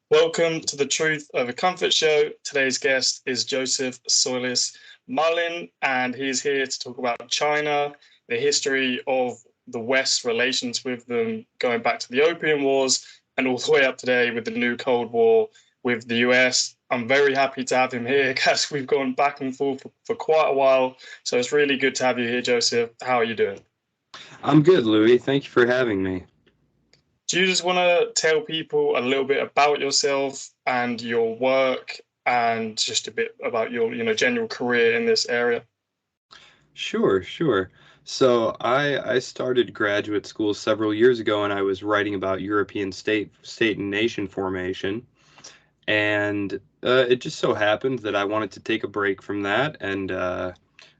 Welcome to the Truth Over Comfort show. Today's guest is Joseph Solis-Mullen, and he's here to talk about China, the history of the West's relations with them, going back to the Opium Wars, and all the way up today with the new Cold War with the US. I'm very happy to have him here because we've gone back and forth for quite a while. So it's really good to have you here, Joseph. How are you doing? I'm good, Louis. Thank you for having me. Do you just want to tell people a little bit about yourself and your work and just a bit about your, general career in this area? Sure. So I started graduate school several years ago, and I was writing about European state and nation formation. And it just so happened that I wanted to take a break from that, and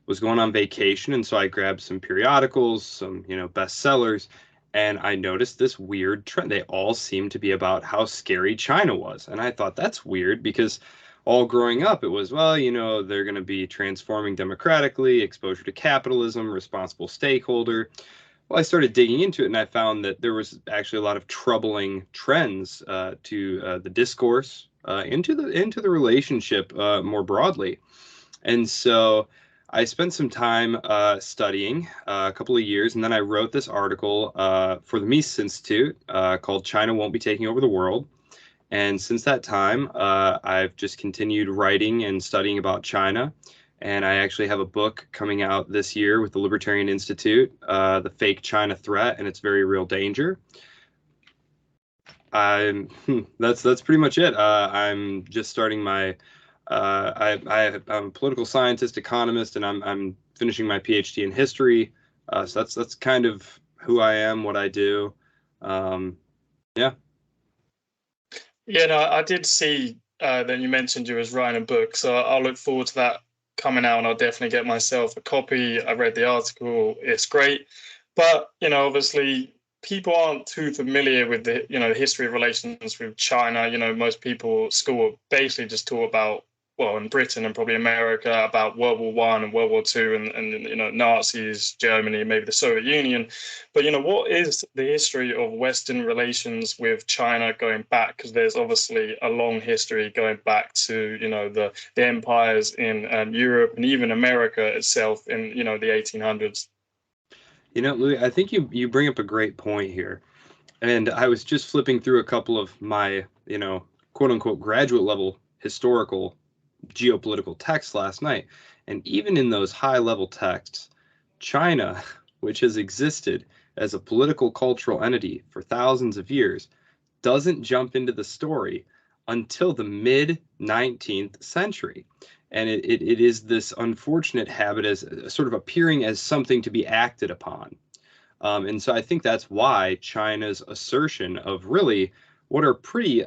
was going on vacation, and so I grabbed some periodicals, some bestsellers, and I noticed this weird trend. They all seemed to be about how scary China was, and I thought that's weird because all growing up it was, well, they're going to be transforming democratically, exposure to capitalism, responsible stakeholder. Well, I started digging into it, and I found that there was actually a lot of troubling trends to the discourse, into the relationship more broadly. And so I spent some time studying a couple of years, and then I wrote this article for the Mises Institute called "China Won't Be Taking Over the World." And since that time, I've just continued writing and studying about China. And I actually have a book coming out this year with the Libertarian Institute, The Fake China Threat and Its Very Real Danger. That's pretty much it. I'm just starting my I'm a political scientist, economist, and I'm finishing my PhD in history. So that's kind of who I am, what I do. Yeah. Yeah, no, I did see that you mentioned you was writing a book, so I'll look forward to that coming out, and I'll definitely get myself a copy. I read the article; it's great, but obviously, people aren't too familiar with the the history of relations with China. Most people at school are basically just taught about, well, in Britain and probably America, about World War One and World War Two, and Nazis, Germany, maybe the Soviet Union. But what is the history of Western relations with China going back? Because there's obviously a long history going back to the empires in Europe and even America itself in the 1800s. Louis, I think you bring up a great point here. And I was just flipping through a couple of my, quote unquote graduate level historical geopolitical texts last night. And even in those high level texts, China, which has existed as a political cultural entity for thousands of years, doesn't jump into the story until the mid 19th century. And it is this unfortunate habit as sort of appearing as something to be acted upon. And so I think that's why China's assertion of really what are pretty,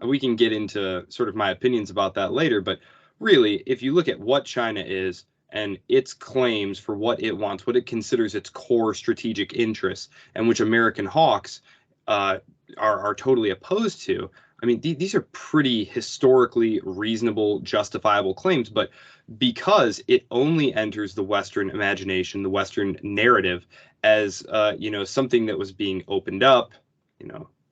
we can get into sort of my opinions about that later, but really, if you look at what China is and its claims for what it wants, what it considers its core strategic interests, and which American hawks are totally opposed to, I mean, these are pretty historically reasonable, justifiable claims, but because it only enters the Western imagination, the Western narrative, as something that was being opened up,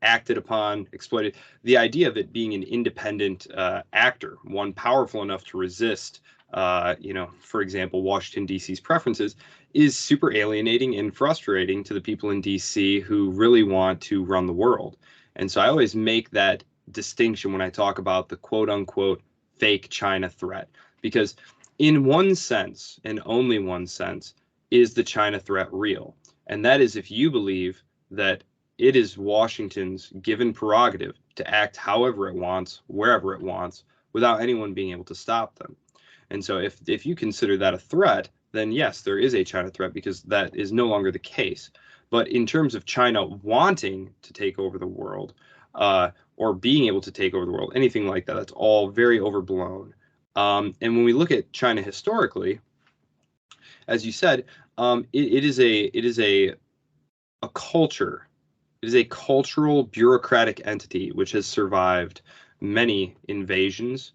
acted upon, exploited. The idea of it being an independent actor, one powerful enough to resist, for example, Washington D.C.'s preferences, is super alienating and frustrating to the people in D.C. who really want to run the world. And so I always make that distinction when I talk about the quote unquote fake China threat, because in one sense, and only one sense, is the China threat real. And that is if you believe that it is Washington's given prerogative to act however it wants, wherever it wants, without anyone being able to stop them. And so if you consider that a threat, then yes, there is a China threat because that is no longer the case. But in terms of China wanting to take over the world, or being able to take over the world, anything like that, that's all very overblown. And when we look at China historically, as you said, it is a culture. It is a cultural bureaucratic entity which has survived many invasions,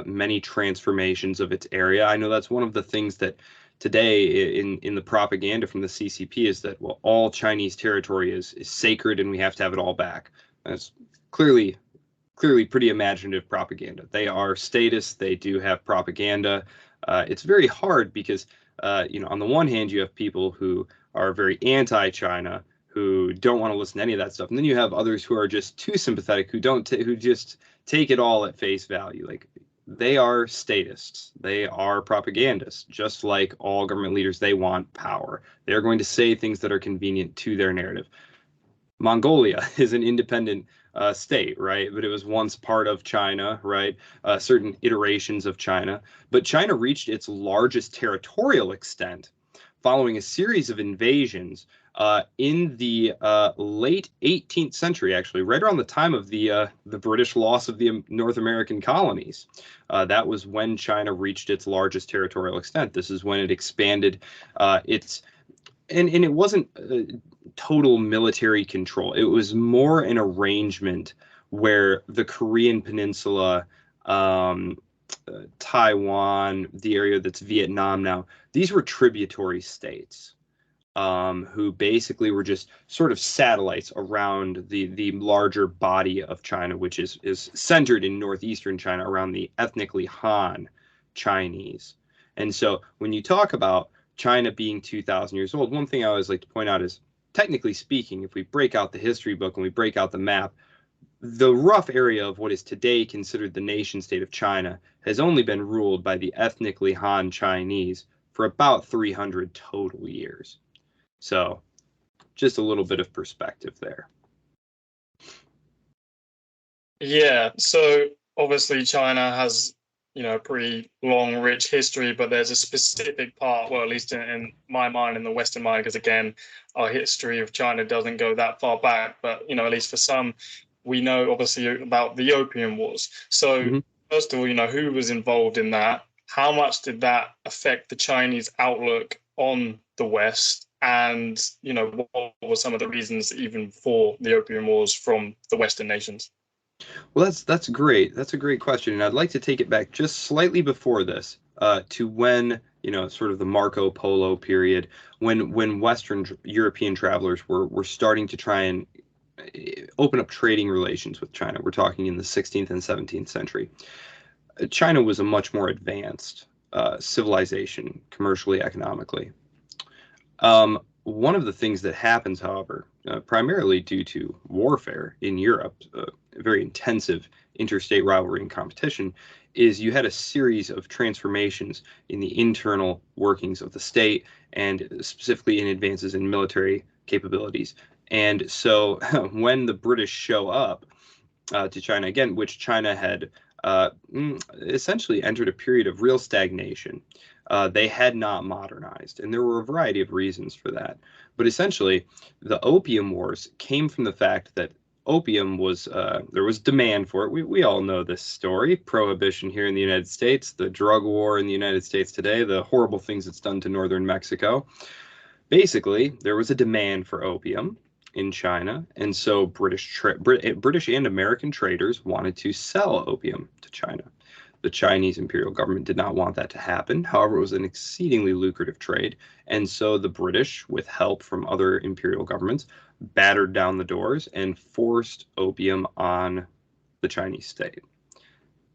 many transformations of its area. I know that's one of the things that today in the propaganda from the CCP is that, well, all Chinese territory is sacred and we have to have it all back. That's clearly clearly pretty imaginative propaganda. They are statists. They do have propaganda. It's very hard because, on the one hand, you have people who are very anti-China, who don't want to listen to any of that stuff, and then you have others who are just too sympathetic, who just take it all at face value. Like, they are statists. They are propagandists, just like all government leaders. They want power. They're going to say things that are convenient to their narrative. Mongolia is an independent state, right? But it was once part of China, right? Certain iterations of China. But China reached its largest territorial extent following a series of invasions in the late 18th century, actually, right around the time of the British loss of the North American colonies. That was when China reached its largest territorial extent. This is when it expanded its, and it wasn't total military control. It was more an arrangement where the Korean Peninsula, Taiwan, the area that's Vietnam now, these were tributary states who basically were just sort of satellites around the larger body of China, which is centered in northeastern China around the ethnically Han Chinese. And so when you talk about China being 2,000 years old, one thing I always like to point out is, technically speaking, if we break out the history book and we break out the map, the rough area of what is today considered the nation state of China has only been ruled by the ethnically Han Chinese for about 300 total years. So just a little bit of perspective there. Yeah, so obviously China has, a pretty long, rich history, but there's a specific part, well, at least in my mind, in the Western mind, because again, our history of China doesn't go that far back, but, at least for some, we know obviously about the Opium Wars. So first of all, who was involved in that? How much did that affect the Chinese outlook on the West? And, what were some of the reasons even for the Opium Wars from the Western nations? Well, that's great. That's a great question. And I'd like to take it back just slightly before this to when, sort of the Marco Polo period, when Western European travelers were starting to try and open up trading relations with China. We're talking in the 16th and 17th century. China was a much more advanced civilization, commercially, economically. One of the things that happens, however, primarily due to warfare in Europe, very intensive interstate rivalry and competition, is you had a series of transformations in the internal workings of the state, and specifically in advances in military capabilities. And so when the British show up to China again, which China had essentially entered a period of real stagnation, they had not modernized, and there were a variety of reasons for that. But essentially, the Opium Wars came from the fact that opium was, there was demand for it. We all know this story. Prohibition here in the United States, the drug war in the United States today, the horrible things it's done to northern Mexico. Basically, there was a demand for opium in China, and so British and American traders wanted to sell opium to China. The Chinese imperial government did not want that to happen. However, it was an exceedingly lucrative trade, and so the British, with help from other imperial governments, battered down the doors and forced opium on the Chinese state.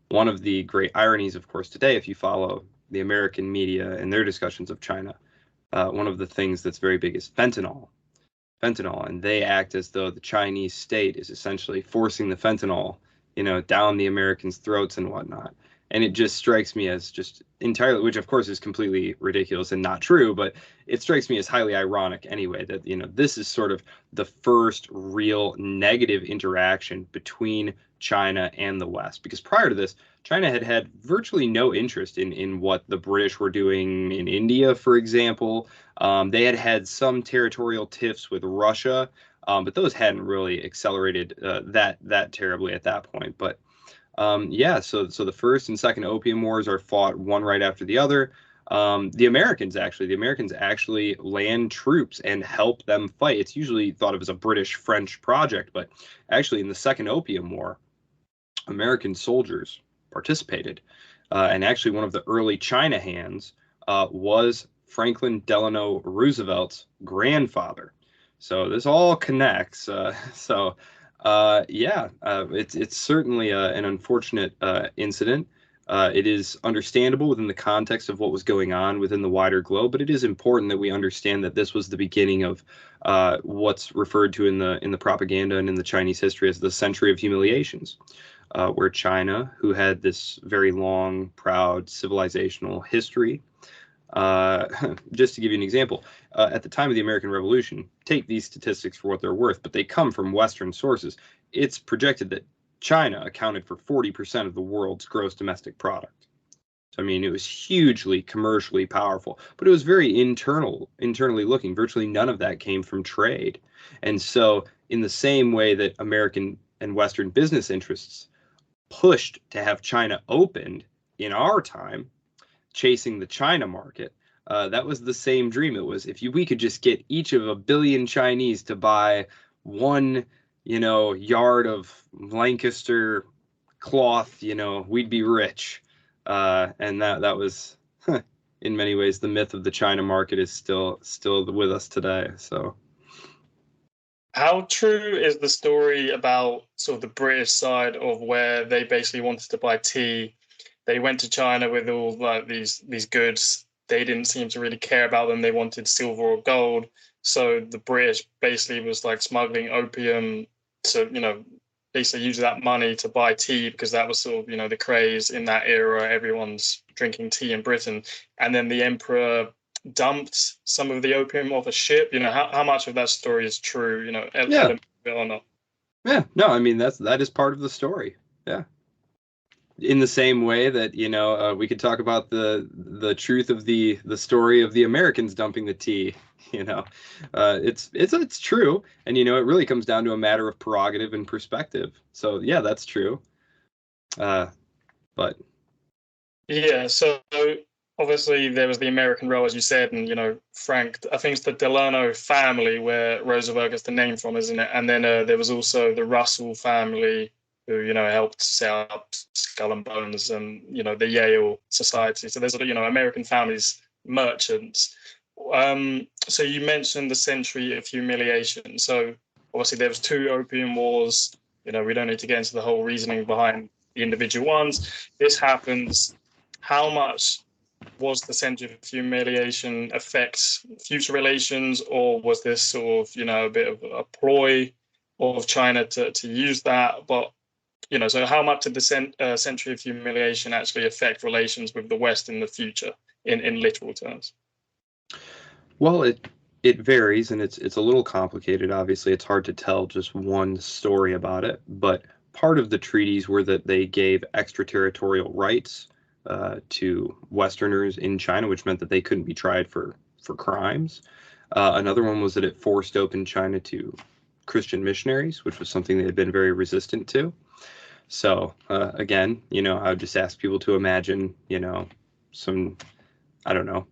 One of the great ironies, of course, today, if you follow the American media and their discussions of China, one of the things that's very big is fentanyl, and they act as though the Chinese state is essentially forcing the fentanyl, down the Americans' throats and whatnot. And it just strikes me as just entirely, which of course is completely ridiculous and not true, but it strikes me as highly ironic anyway, that, this is sort of the first real negative interaction between China and the West. Because prior to this, China had had virtually no interest in what the British were doing in India, for example. They had had some territorial tiffs with Russia, but those hadn't really accelerated that terribly at that point. But so the first and second Opium Wars are fought one right after the other. The Americans actually land troops and help them fight. It's usually thought of as a British-French project, but actually in the Second Opium War, American soldiers participated. And actually one of the early China hands was Franklin Delano Roosevelt's grandfather. So this all connects. It's certainly an unfortunate incident. It is understandable within the context of what was going on within the wider globe, but it is important that we understand that this was the beginning of what's referred to in the propaganda and in the Chinese history as the century of humiliations, where China, who had this very long, proud civilizational history, just to give you an example, at the time of the American Revolution, take these statistics for what they're worth, but they come from Western sources. It's projected that China accounted for 40% of the world's gross domestic product. So, I mean, it was hugely commercially powerful, but it was very internally looking. Virtually none of that came from trade. And so, in the same way that American and Western business interests pushed to have China opened in our time, chasing the China market, that was the same dream. It was, if we could just get each of a billion Chinese to buy one, yard of Lancaster cloth, we'd be rich. And that was, in many ways, the myth of the China market is still with us today. So, how true is the story about sort of the British side of where they basically wanted to buy tea? They went to China with all like these goods. They didn't seem to really care about them. They wanted silver or gold. So the British basically was like smuggling opium to, basically use that money to buy tea, because that was sort of, the craze in that era. Everyone's drinking tea in Britain. And then the emperor dumped some of the opium off a ship. How much of that story is true, yeah, or not? Yeah, no, I mean, that is part of the story. Yeah. In the same way that, we could talk about the truth of the story of the Americans dumping the tea. It's true, and it really comes down to a matter of prerogative and perspective. So yeah, that's true. But yeah, so obviously there was the American Row, as you said, and Frank, I think it's the Delano family where Roosevelt gets the name from, isn't it? And then there was also the Russell family, who helped set up Skull and Bones and the Yale Society. So there's American families, merchants. So you mentioned the century of humiliation. So obviously there was 2 opium wars. We don't need to get into the whole reasoning behind the individual ones. This happens. How much was the century of humiliation affect future relations, or was this sort of a bit of a ploy of China to use that? But so how much did the century of humiliation actually affect relations with the West in the future, in literal terms? Well, it varies, and it's a little complicated. Obviously, it's hard to tell just one story about it. But part of the treaties were that they gave extraterritorial rights to Westerners in China, which meant that they couldn't be tried for crimes. Another one was that it forced open China to Christian missionaries, which was something they had been very resistant to. So again, I would just ask people to imagine, some, I don't know,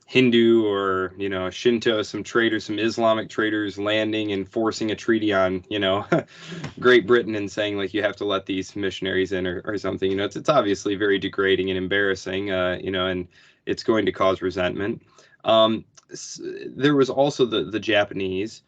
Hindu or, Shinto, some traders, some Islamic traders landing and forcing a treaty on, Great Britain and saying, like, you have to let these missionaries in or something. It's obviously very degrading and embarrassing, and it's going to cause resentment. There was also the Japanese,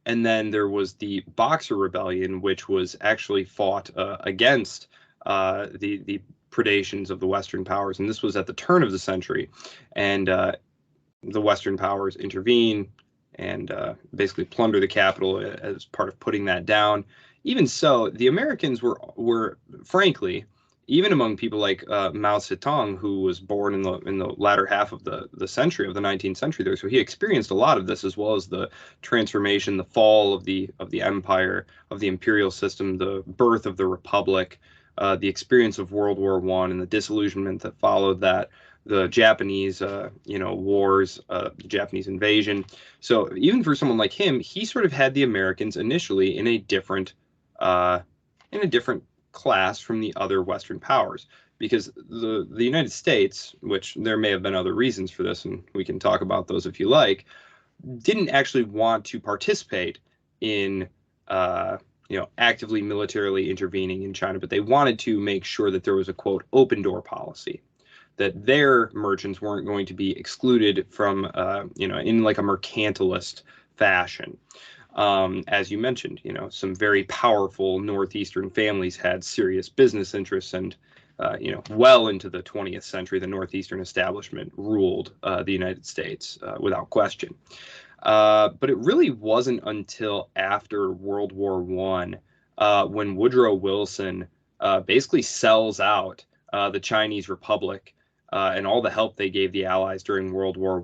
and then there was the Boxer Rebellion, which was actually fought against the predations of the Western powers. And this was at the turn of the century. And the Western powers intervene and basically plunder the capital as part of putting that down. Even so, the Americans were frankly, even among people like Mao Zedong, who was born in the latter half of the century, of the 19th century there. So he experienced a lot of this, as well as the transformation, the fall of the empire, of the imperial system, the birth of the republic, the experience of World War I and the disillusionment that followed that, the Japanese, wars, the Japanese invasion. So even for someone like him, he sort of had the Americans initially in a different class from the other Western powers, because the United States, which there may have been other reasons for this, and we can talk about those if you like, didn't actually want to participate in actively militarily intervening in China, but they wanted to make sure that there was a, quote, open door policy, that their merchants weren't going to be excluded from in like a mercantilist fashion. As you mentioned, some very powerful northeastern families had serious business interests, and well into the 20th century, the northeastern establishment ruled the United States without question. But it really wasn't until after World War I when Woodrow Wilson basically sells out the Chinese Republic and all the help they gave the Allies during World War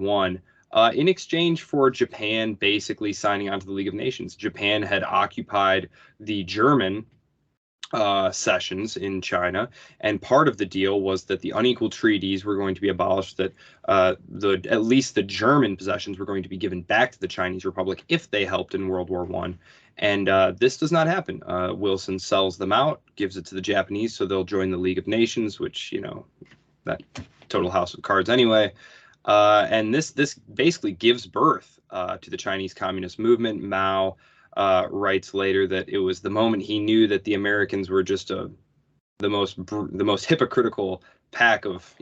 I. In exchange for Japan basically signing on to the League of Nations. Japan had occupied the German sessions in China, and part of the deal was that the unequal treaties were going to be abolished, that at least the German possessions were going to be given back to the Chinese Republic if they helped in World War I. And this does not happen. Wilson sells them out, gives it to the Japanese so they'll join the League of Nations, which, that total house of cards anyway. And this basically gives birth to the Chinese Communist movement. Mao writes later that it was the moment he knew that the Americans were just the most hypocritical pack of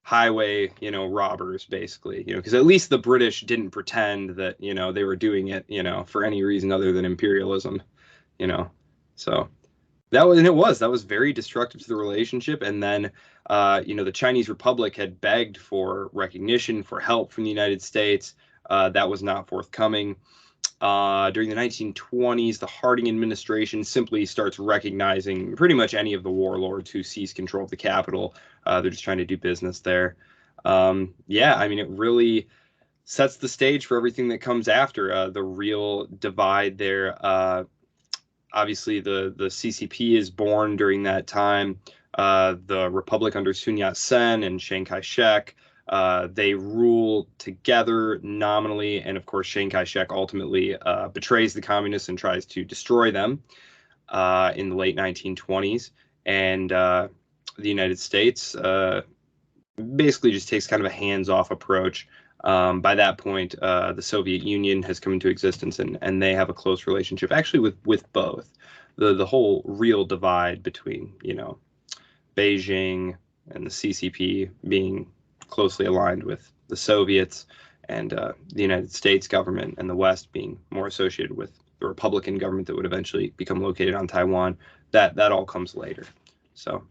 highway robbers, basically, because at least the British didn't pretend that they were doing it for any reason other than imperialism, so that was very destructive to the relationship. And then the Chinese Republic had begged for recognition, for help from the United States. That was not forthcoming. During the 1920s, the Harding administration simply starts recognizing pretty much any of the warlords who seize control of the capital. They're just trying to do business there. It really sets the stage for everything that comes after. The real divide there. Obviously, the CCP is born during that time. The Republic under Sun Yat-sen and Chiang Kai-shek. They rule together nominally, and of course Chiang Kai-shek ultimately betrays the communists and tries to destroy them in the late 1920s. And the United States basically just takes kind of a hands-off approach. By that point, the Soviet Union has come into existence, and they have a close relationship, actually with both. The whole real divide between Beijing and the CCP being closely aligned with the Soviets, and the United States government and the West being more associated with the Republican government that would eventually become located on Taiwan. That all comes later. So.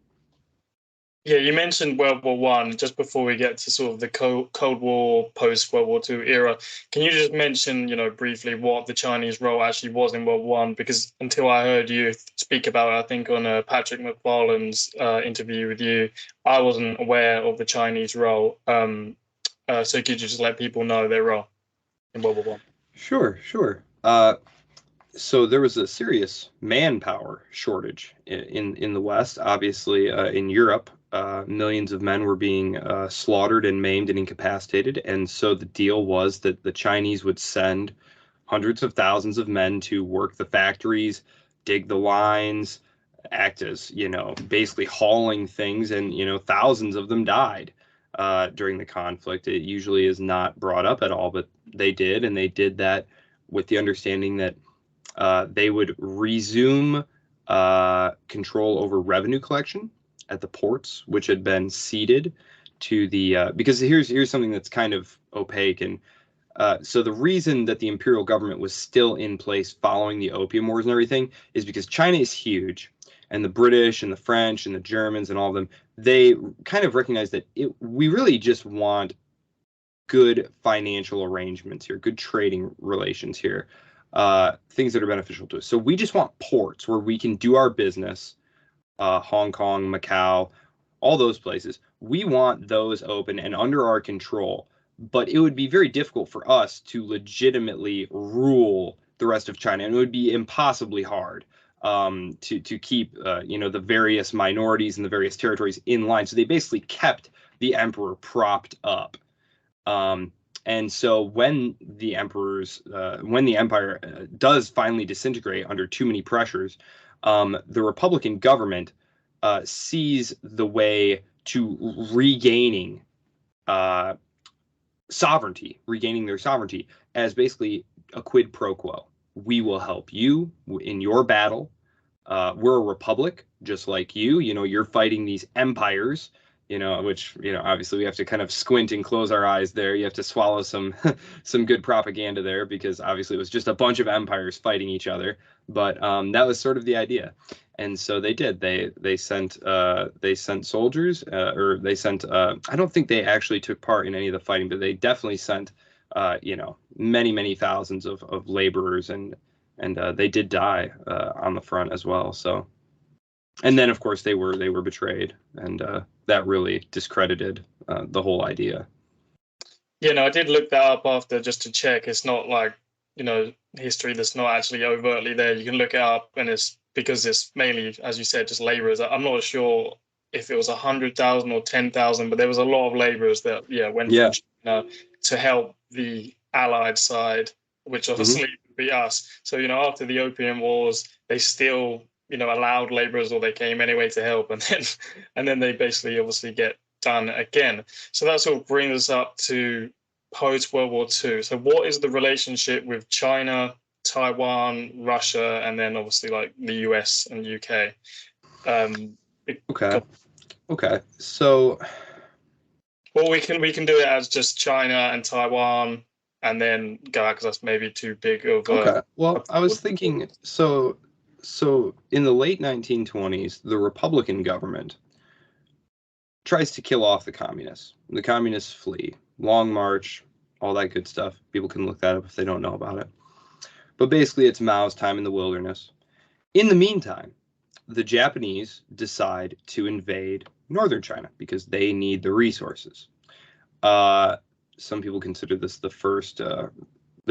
Yeah, you mentioned World War One just before we get to sort of the Cold War, post-World War II era. Can you just mention, briefly what the Chinese role actually was in World War I? Because until I heard you speak about it, I think on Patrick McFarlane's interview with you, I wasn't aware of the Chinese role. So could you just let people know their role in World War I? Sure. So there was a serious manpower shortage in the West. Obviously, in Europe, millions of men were being slaughtered and maimed and incapacitated. And so the deal was that the Chinese would send hundreds of thousands of men to work the factories, dig the lines, act as, basically hauling things. And, thousands of them died during the conflict. It usually is not brought up at all, but they did. And they did that with the understanding that they would resume control over revenue collection at the ports, which had been ceded to the because here's something that's kind of opaque. And so the reason that the imperial government was still in place following the Opium Wars and everything is because China is huge, and the British and the French and the Germans and all of them, they kind of recognize that we really just want good financial arrangements here, good trading relations here. Things that are beneficial to us. So we just want ports where we can do our business, Hong Kong, Macau, all those places. We want those open and under our control, but it would be very difficult for us to legitimately rule the rest of China, and it would be impossibly hard to keep the various minorities and the various territories in line. So they basically kept the emperor propped up. And so when the empire does finally disintegrate under too many pressures, the Republican government sees the way to regaining regaining their sovereignty as basically a quid pro quo. We will help you in your battle. We're a republic, just like you. You're fighting these empires which, obviously we have to kind of squint and close our eyes there. You have to swallow some some good propaganda there, because obviously it was just a bunch of empires fighting each other. But that was sort of the idea. And so they did. They sent soldiers, or they sent. I don't think they actually took part in any of the fighting, but they definitely sent, many thousands of laborers, and they did die on the front as well. So. And then, of course, they were betrayed, and that really discredited the whole idea. Yeah, no, I did look that up after just to check. It's not like, history that's not actually overtly there. You can look it up, and it's because it's mainly, as you said, just laborers. I'm not sure if it was 100,000 or 10,000, but there was a lot of laborers that went from China to help the Allied side, which obviously would be us. So after the Opium Wars, they still allowed laborers, or they came anyway to help, and then they basically obviously get done again. So that sort of brings us up to post World War II. So what is the relationship with China, Taiwan, Russia, and then obviously like the US and UK? Okay. So, well, we can do it as just China and Taiwan, and then go out, because that's maybe too big of a. Okay. Well, I was thinking, so in the late 1920s, the Republican government tries to kill off the communists. The communists flee. Long March, all that good stuff. People can look that up if they don't know about it. But basically, it's Mao's time in the wilderness. In the meantime, the Japanese decide to invade northern China because they need the resources. Some people consider this the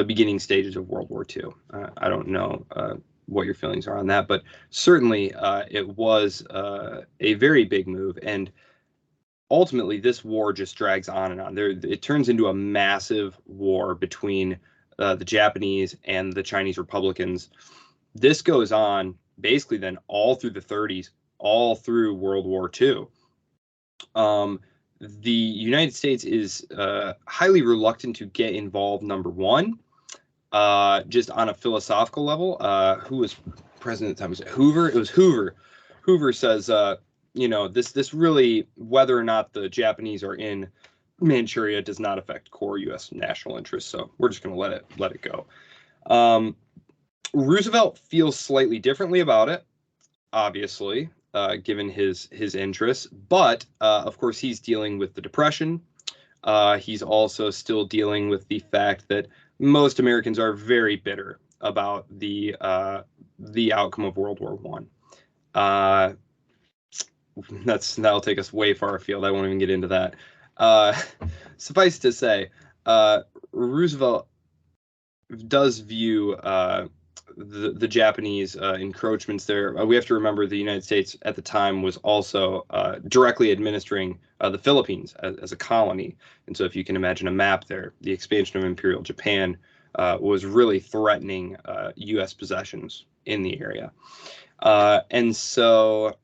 beginning stages of World War II. I don't know what your feelings are on that, but certainly it was a very big move, and ultimately this war just drags on and on. It turns into a massive war between the Japanese and the Chinese Republicans. This goes on basically then all through the 30s, all through World War II. The United States is highly reluctant to get involved, number one. Just on a philosophical level, who was president at the time? Was it Hoover? It was Hoover. Hoover says, this really, whether or not the Japanese are in Manchuria does not affect core U.S. national interests. So we're just going to let it go. Roosevelt feels slightly differently about it, obviously, given his interests. But of course, he's dealing with the Depression. He's also still dealing with the fact that most Americans are very bitter about the outcome of World War I. That'll take us way far afield. I won't even get into that. Suffice to say, Roosevelt does view the Japanese encroachments there. We have to remember the United States at the time was also directly administering the Philippines as a colony. And so if you can imagine a map there, the expansion of Imperial Japan was really threatening U.S. possessions in the area. And so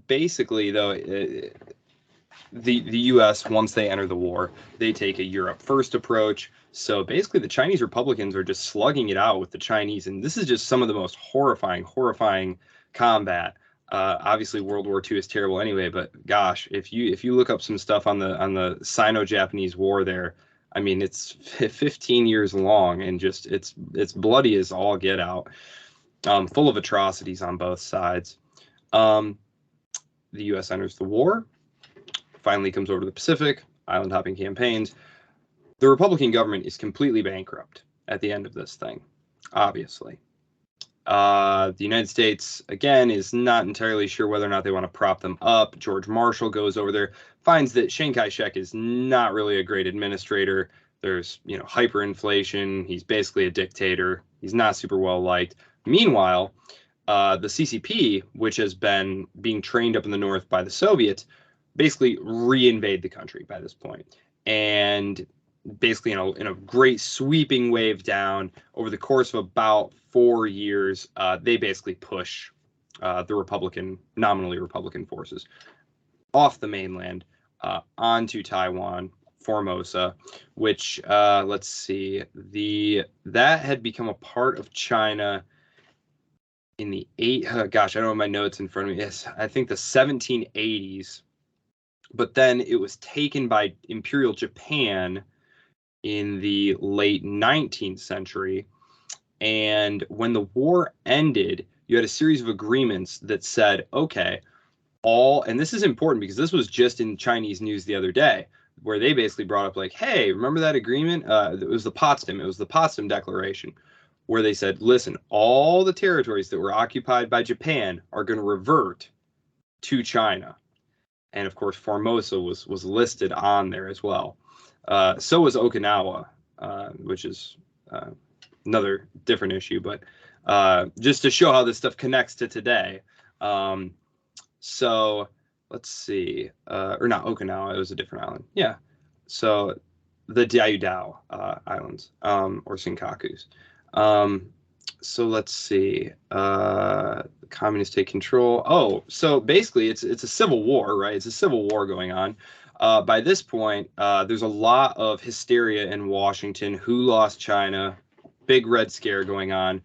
basically, though, the U.S., once they enter the war, they take a Europe first approach. So basically, the Chinese Republicans are just slugging it out with the Chinese, and this is just some of the most horrifying combat. Obviously, World War II is terrible anyway, but gosh, if you look up some stuff on the Sino-Japanese War there, I mean, it's 15 years long, and just it's bloody as all get out, full of atrocities on both sides. The U.S. enters the war, finally comes over to the Pacific, island hopping campaigns. The Republican government is completely bankrupt at the end of this thing, obviously. The United States, again, is not entirely sure whether or not they want to prop them up. George Marshall goes over there, finds that Chiang Kai-shek is not really a great administrator. There's, hyperinflation. He's basically a dictator. He's not super well liked. Meanwhile, the CCP, which has been being trained up in the north by the Soviets, basically reinvade the country by this point. And basically in a great sweeping wave down over the course of about 4 years, they basically push the nominally Republican forces off the mainland onto Taiwan, Formosa, which let's see, that had become a part of China in the I don't have my notes in front of me. Yes, I think the 1780s. but then it was taken by Imperial Japan in the late 19th century. And when the war ended, you had a series of agreements that said, okay, and this is important because this was just in Chinese news the other day, where they basically brought up like, hey, remember that agreement? It was the Potsdam Declaration, where they said, listen, all the territories that were occupied by Japan are going to revert to China. And of course, Formosa was listed on there as well. So was Okinawa, which is another different issue, but just to show how this stuff connects to today. So let's see, or not Okinawa, it was a different island. Yeah. So the Diaoyu Islands, or Senkakus. So let's see, the communists take control. Oh, so basically it's a civil war, right? It's a civil war going on. By this point, there's a lot of hysteria in Washington. Who lost China? Big Red Scare going on.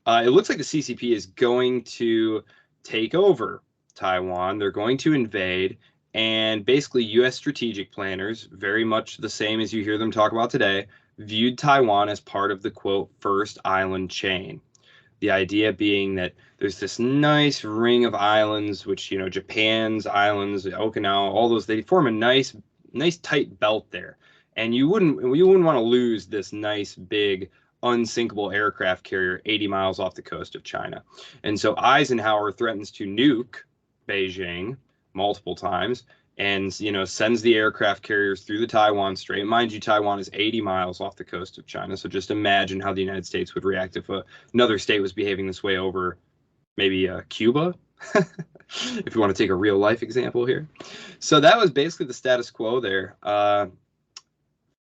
It looks like the CCP is going to take over Taiwan. They're going to invade, and basically U.S. strategic planners, very much the same as you hear them talk about today, viewed Taiwan as part of the, quote, first island chain. The idea being that there's this nice ring of islands, which, you know, Japan's islands, Okinawa, all those, they form a nice tight belt there. And you wouldn't want to lose this nice big unsinkable aircraft carrier 80 miles off the coast of China. And so Eisenhower threatens to nuke Beijing multiple times, and, you know, sends the aircraft carriers through the Taiwan Strait. Mind you, Taiwan is 80 miles off the coast of China. So just imagine how the United States would react if another state was behaving this way over maybe Cuba, if you want to take a real life example here. So that was basically the status quo there.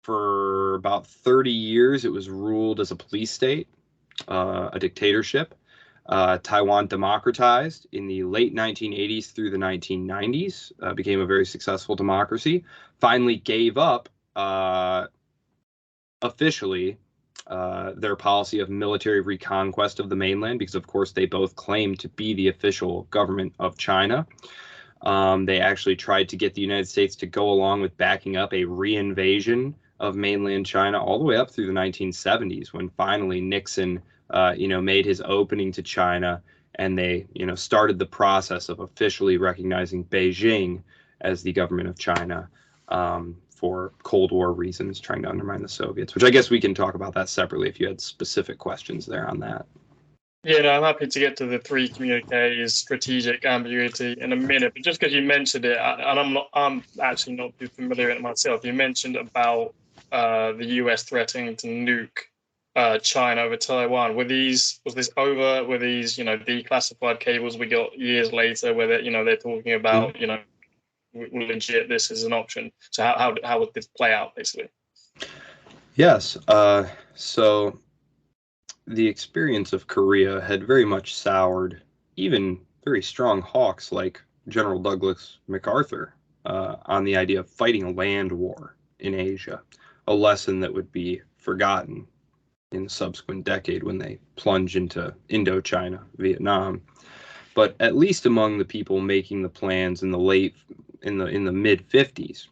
For about 30 years, it was ruled as a police state, a dictatorship. Taiwan democratized in the late 1980s through the 1990s, became a very successful democracy, finally gave up officially their policy of military reconquest of the mainland, because of course they both claimed to be the official government of China. They actually tried to get the United States to go along with backing up a reinvasion of mainland China all the way up through the 1970s, when finally Nixon made his opening to China, and they, started the process of officially recognizing Beijing as the government of China for Cold War reasons, trying to undermine the Soviets, which I guess we can talk about that separately if you had specific questions there on that. Yeah, no, I'm happy to get to the three communiques, strategic ambiguity, in a minute. But just because you mentioned it, and I'm actually not too familiar with it myself. You mentioned about the US threatening to nuke China over Taiwan. Were these declassified cables we got years later, where they're talking about legit this is an option? So how would this play out basically? Yes. So the experience of Korea had very much soured even very strong hawks like General Douglas MacArthur on the idea of fighting a land war in Asia, a lesson that would be forgotten in the subsequent decade when they plunge into Indochina, Vietnam. But at least among the people making the plans in the mid 50s,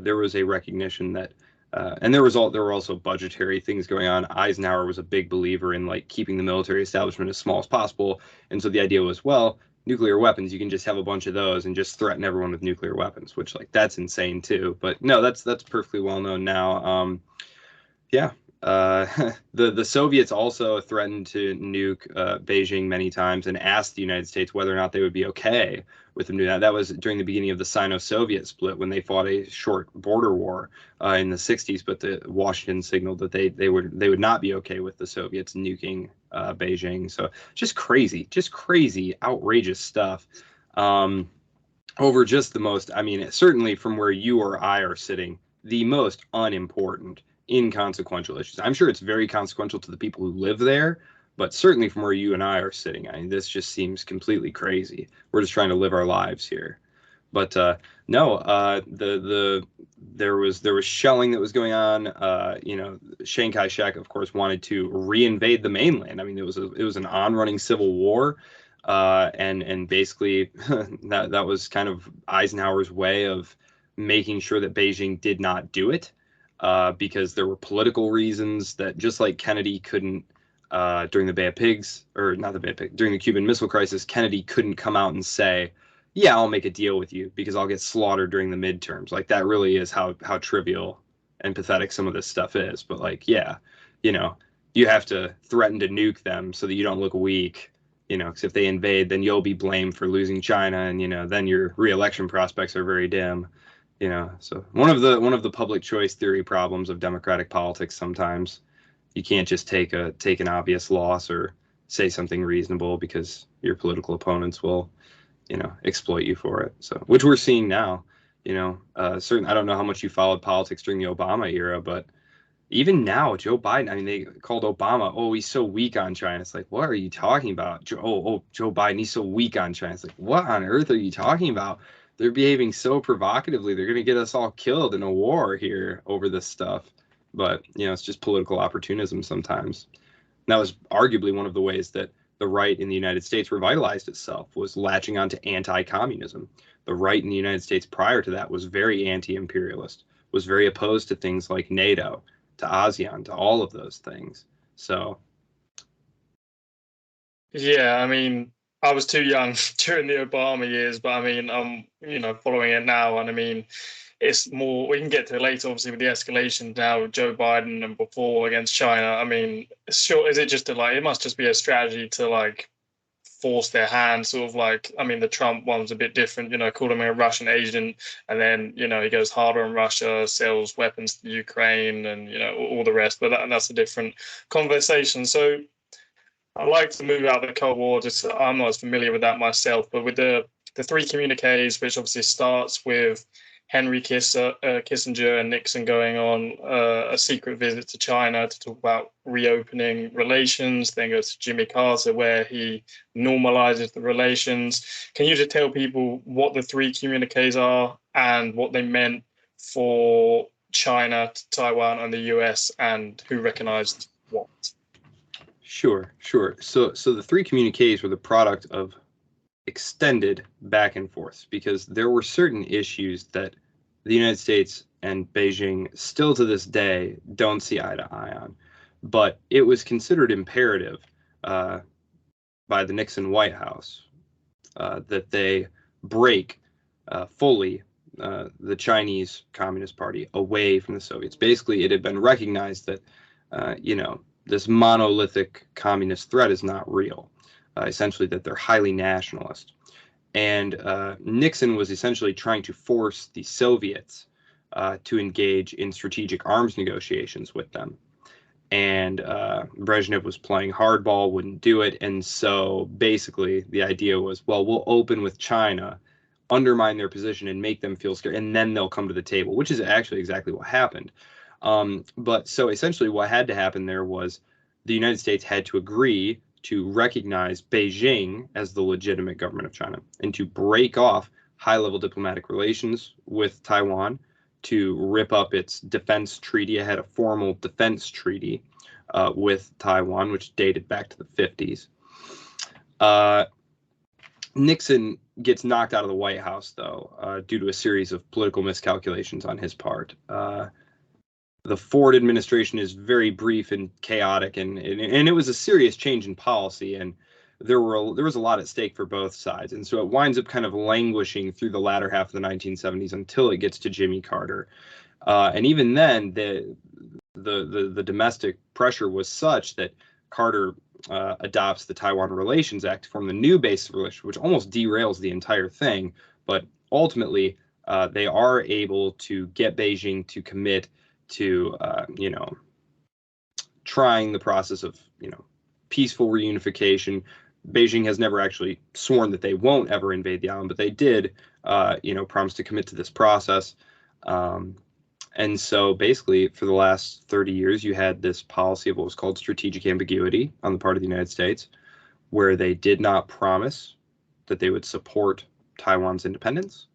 there was a recognition that, and there were also budgetary things going on. Eisenhower was a big believer in keeping the military establishment as small as possible, and so the idea was, well, nuclear weapons, you can just have a bunch of those and just threaten everyone with nuclear weapons, which that's insane too. But no, that's perfectly well known now. The Soviets also threatened to nuke Beijing many times and asked the United States whether or not they would be okay with them doing that. That was during the beginning of the Sino-Soviet split, when they fought a short border war in the 60s. But Washington signaled that they would not be okay with the Soviets nuking Beijing. So just crazy, outrageous stuff over just the most. I mean, certainly from where you or I are sitting, the most unimportant, inconsequential issues. I'm sure it's very consequential to the people who live there, but certainly from where you and I are sitting, I mean, this just seems completely crazy. We're just trying to live our lives here. But there was shelling that was going on. Chiang Kai-shek, of course, wanted to reinvade the mainland. I mean, it was an on-running civil war. And basically that was kind of Eisenhower's way of making sure that Beijing did not do it, because there were political reasons that, just like Kennedy couldn't during the Bay of Pigs, or not the Bay of Pigs, during the Cuban Missile Crisis, Kennedy couldn't come out and say, yeah, I'll make a deal with you because I'll get slaughtered during the midterms. Like, that really is how trivial and pathetic some of this stuff is. But like, yeah, you have to threaten to nuke them so that you don't look weak, because if they invade, then you'll be blamed for losing China, and then your re-election prospects are very dim. So one of the public choice theory problems of democratic politics, sometimes you can't just take an obvious loss or say something reasonable, because your political opponents will exploit you for it. So, which we're seeing now. I don't know how much you followed politics during the Obama era, but even now, Joe Biden, I mean, they called Obama, oh, he's so weak on China. It's like, what are you talking about? Joe Biden, he's so weak on China. It's like, what on earth are you talking about? They're behaving so provocatively. They're going to get us all killed in a war here over this stuff. But, it's just political opportunism sometimes. And that was arguably one of the ways that the right in the United States revitalized itself, was latching onto anti-communism. The right in the United States prior to that was very anti-imperialist, was very opposed to things like NATO, to ASEAN, to all of those things. So, yeah, I mean, I was too young during the Obama years, but I mean, I'm following it now, and I mean, it's more. We can get to it later, obviously, with the escalation now with Joe Biden and before against China. I mean, sure, is it just it must just be a strategy to like force their hand, sort of like, I mean, the Trump one was a bit different, called him a Russian agent, and then, he goes harder on Russia, sells weapons to Ukraine, and, all the rest, but that's a different conversation. So I like to move out of the Cold War, just I'm not as familiar with that myself, but with the three communiques, which obviously starts with Henry Kissinger and Nixon going on a secret visit to China to talk about reopening relations, then goes to Jimmy Carter, where he normalizes the relations. Can you just tell people what the three communiques are and what they meant for China, Taiwan, and the US, and who recognized what? Sure. So the three communiques were the product of extended back and forth, because there were certain issues that the United States and Beijing still to this day don't see eye to eye on. But it was considered imperative by the Nixon White House that they break fully the Chinese Communist Party away from the Soviets. Basically, it had been recognized that, this monolithic communist threat is not real. Essentially, that they're highly nationalist. And Nixon was essentially trying to force the Soviets to engage in strategic arms negotiations with them. And Brezhnev was playing hardball, wouldn't do it. And so basically the idea was, well, we'll open with China, undermine their position and make them feel scared, and then they'll come to the table, which is actually exactly what happened. But so essentially what had to happen there was the United States had to agree to recognize Beijing as the legitimate government of China and to break off high-level diplomatic relations with Taiwan, to rip up its defense treaty. It had a formal defense treaty with Taiwan, which dated back to the 50s. Nixon gets knocked out of the White House, though, due to a series of political miscalculations on his part. The Ford administration is very brief and chaotic, and it was a serious change in policy, and there was a lot at stake for both sides, and so it winds up kind of languishing through the latter half of the 1970s until it gets to Jimmy Carter, and even then the domestic pressure was such that Carter adopts the Taiwan Relations Act to form the new base of relations, which almost derails the entire thing, but ultimately they are able to get Beijing to commit to trying the process of peaceful reunification. Beijing has never actually sworn that they won't ever invade the island, but they did promise to commit to this process. And so basically for the last 30 years you had this policy of what was called strategic ambiguity on the part of the United States, where they did not promise that they would support Taiwan's independence,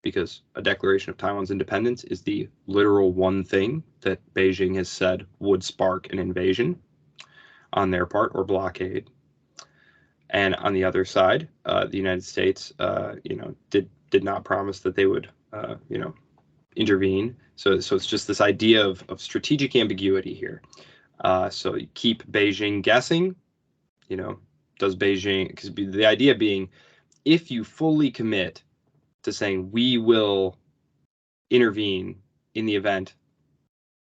because a declaration of Taiwan's independence is the literal one thing that Beijing has said would spark an invasion on their part or blockade. And on the other side, the United States, did not promise that they would, intervene. So it's just this idea of strategic ambiguity here. So you keep Beijing guessing, does Beijing, because the idea being, if you fully commit to saying we will intervene in the event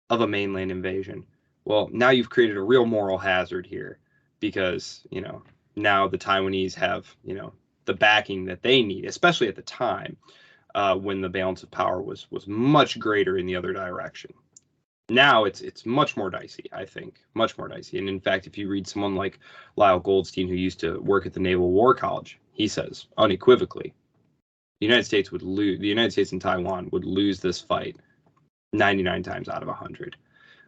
of a mainland invasion, well, now you've created a real moral hazard here, because, now the Taiwanese have, the backing that they need, especially at the time when the balance of power was much greater in the other direction. Now it's much more dicey, I think, much more dicey. And in fact, if you read someone like Lyle Goldstein, who used to work at the Naval War College, he says unequivocally, the United States would lose. The United States and Taiwan would lose this fight 99 times out of 100.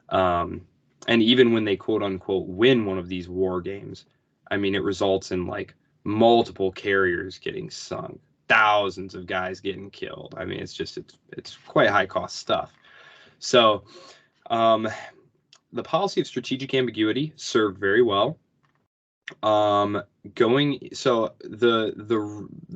And even when they quote unquote win one of these war games, I mean, it results in like multiple carriers getting sunk, thousands of guys getting killed. I mean, it's quite high cost stuff. So the policy of strategic ambiguity served very well. The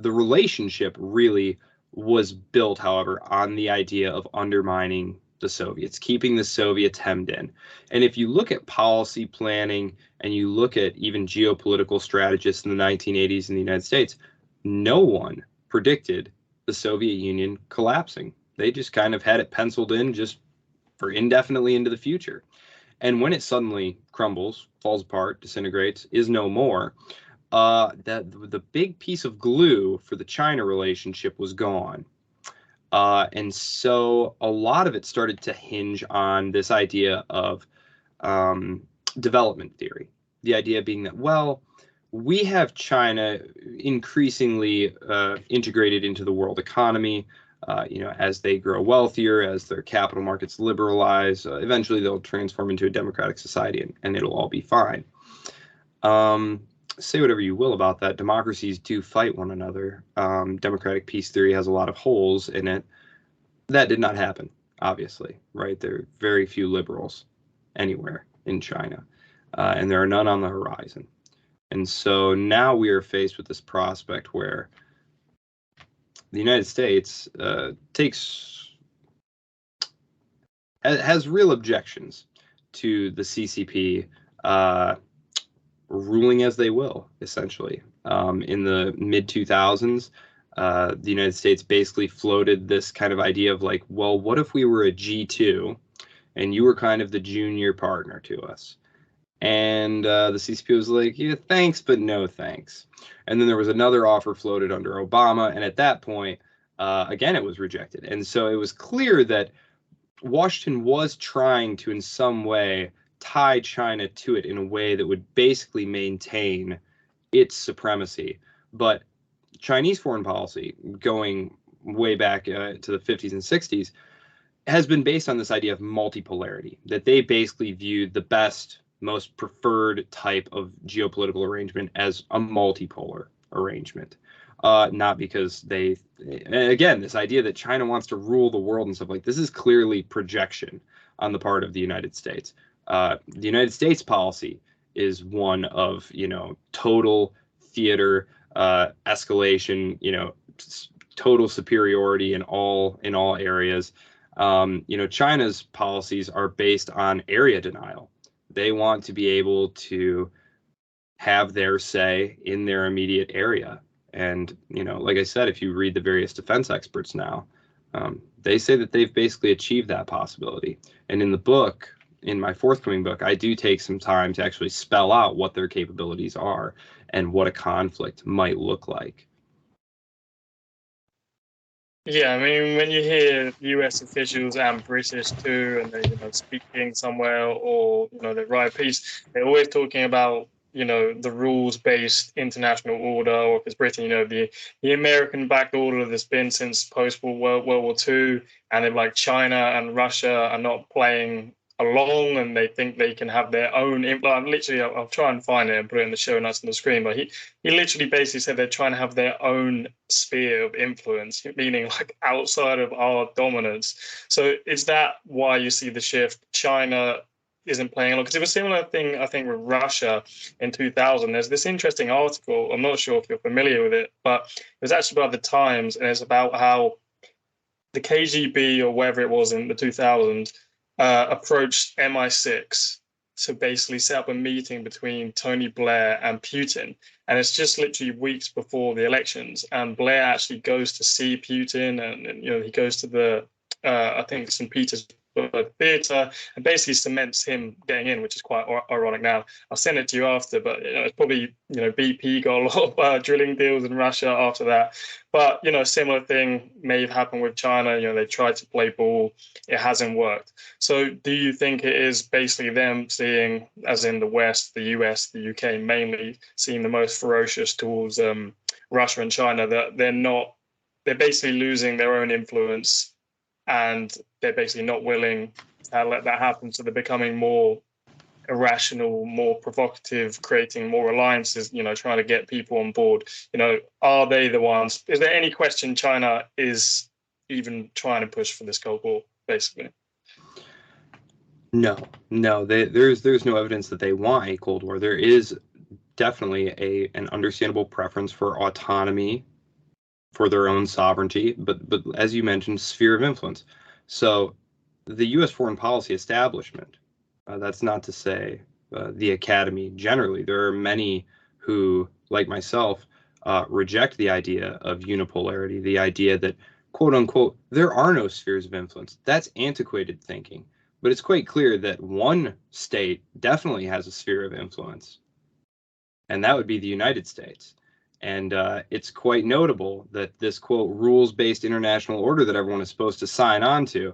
relationship really was built, however, on the idea of undermining the Soviets, keeping the Soviets hemmed in. And if you look at policy planning and you look at even geopolitical strategists in the 1980s in the United States, no one predicted the Soviet Union collapsing. They just kind of had it penciled in just for indefinitely into the future. And when it suddenly crumbles, falls apart, disintegrates, is no more, the big piece of glue for the China relationship was gone. And so a lot of it started to hinge on this idea of development theory. The idea being that, well, we have China increasingly integrated into the world economy. As they grow wealthier, as their capital markets liberalize, eventually they'll transform into a democratic society, and it'll all be fine. Say whatever you will about that. Democracies do fight one another. Democratic peace theory has a lot of holes in it. That did not happen, obviously, right? There are very few liberals anywhere in China, and there are none on the horizon. And so now we are faced with this prospect where the United States has real objections to the CCP ruling as they will, essentially. In the mid-2000s, the United States basically floated this kind of idea of like, well, what if we were a G2 and you were kind of the junior partner to us? And the CCP was like, yeah, thanks, but no thanks. And then there was another offer floated under Obama. And at that point, again, it was rejected. And so it was clear that Washington was trying to, in some way, tie China to it in a way that would basically maintain its supremacy. But Chinese foreign policy, going way back to the 50s and 60s, has been based on this idea of multipolarity, that they basically viewed the best, most preferred type of geopolitical arrangement as a multipolar arrangement. Not because again, this idea that China wants to rule the world and stuff like this is clearly projection on the part of the United States. The United States policy is one of, total theater, escalation, total superiority in all areas. China's policies are based on area denial. They want to be able to have their say in their immediate area. And, like I said, if you read the various defense experts now, they say that they've basically achieved that possibility. And in the book, in my forthcoming book, I do take some time to actually spell out what their capabilities are and what a conflict might look like. Yeah, I mean, when you hear US officials and British too, and they're speaking somewhere or they write a piece, they're always talking about the rules-based international order, or if it's Britain, the American-backed order that's been since post-World War II, and they're like China and Russia are not playing along, and they think they can have their own. Literally, I'll try and find it and put it in the show notes on the screen. But he literally basically said they're trying to have their own sphere of influence, meaning like outside of our dominance. So is that why you see the shift? China isn't playing along. Because it was a similar thing, I think, with Russia in 2000. There's this interesting article. I'm not sure if you're familiar with it, but it was actually by the Times, and it's about how the KGB or wherever it was in the 2000s approached MI6 to basically set up a meeting between Tony Blair and Putin. And it's just literally weeks before the elections. And Blair actually goes to see Putin, and he goes to the I think St. Petersburg Theatre, and basically cements him getting in, which is quite ironic. Now, I'll send it to you after, but it's probably BP got a lot of drilling deals in Russia after that. But similar thing may have happened with China. They tried to play ball, it hasn't worked. So, do you think it is basically them seeing, as in the West, the US, the UK, mainly seeing the most ferocious towards Russia and China, that they're basically losing their own influence, and they're basically not willing to let that happen, so they're becoming more irrational, more provocative, creating more alliances, trying to get people on board? Are they the ones? Is there any question China is even trying to push for this Cold War, basically? No, there's no evidence that they want a Cold War. There is definitely an understandable preference for autonomy, for their own sovereignty, but as you mentioned, sphere of influence. So the U.S. foreign policy establishment, that's not to say the academy generally, there are many who, like myself, reject the idea of unipolarity, the idea that, quote unquote, there are no spheres of influence. That's antiquated thinking. But it's quite clear that one state definitely has a sphere of influence, and that would be the United States. And it's quite notable that this, quote, rules-based international order that everyone is supposed to sign on to,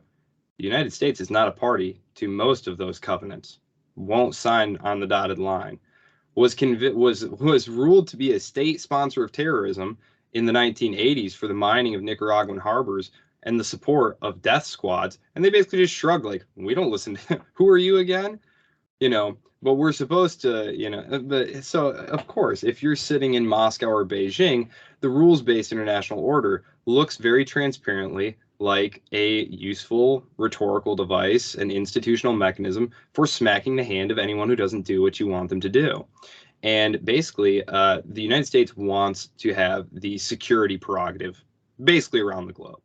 the United States is not a party to most of those covenants, won't sign on the dotted line, was ruled to be a state sponsor of terrorism in the 1980s for the mining of Nicaraguan harbors and the support of death squads. And they basically just shrugged, like, we don't listen to, who are you again? But we're supposed to, but so of course, if you're sitting in Moscow or Beijing, the rules-based international order looks very transparently like a useful rhetorical device, an institutional mechanism for smacking the hand of anyone who doesn't do what you want them to do. And basically, the United States wants to have the security prerogative basically around the globe.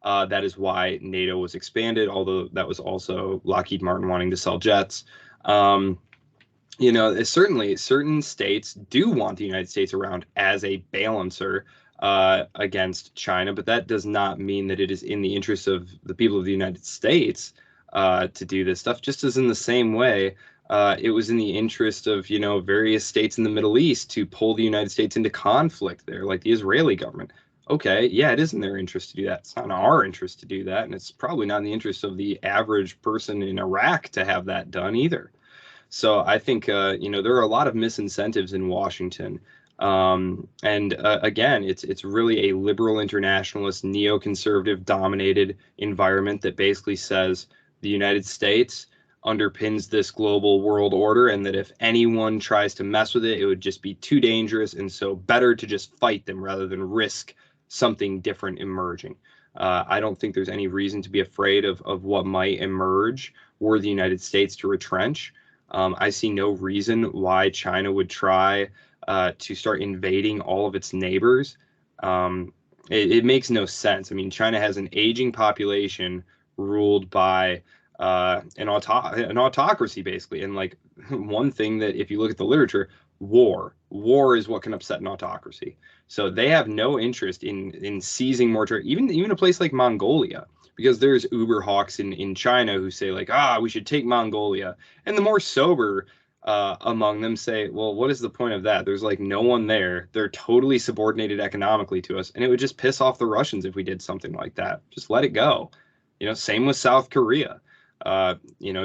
That is why NATO was expanded, although that was also Lockheed Martin wanting to sell jets. Certainly certain states do want the United States around as a balancer against China, but that does not mean that it is in the interest of the people of the United States to do this stuff, just as in the same way it was in the interest of, various states in the Middle East to pull the United States into conflict there, like the Israeli government. Okay, yeah, it is in their interest to do that. It's not in our interest to do that, and it's probably not in the interest of the average person in Iraq to have that done either. So I think, there are a lot of misincentives in Washington. Again, it's really a liberal internationalist, neoconservative dominated environment that basically says the United States underpins this global world order, and that if anyone tries to mess with it, it would just be too dangerous. And so better to just fight them rather than risk something different emerging. I don't think there's any reason to be afraid of what might emerge were the United States to retrench. I see no reason why China would try to start invading all of its neighbors. It makes no sense. I mean, China has an aging population ruled by an autocracy, basically. And like one thing that, if you look at the literature, war is what can upset an autocracy. So they have no interest in seizing more territory, even a place like Mongolia. Because there's uber hawks in China who say, like, we should take Mongolia. And the more sober among them say, well, what is the point of that? There's like no one there. They're totally subordinated economically to us. And it would just piss off the Russians if we did something like that. Just let it go. Same with South Korea.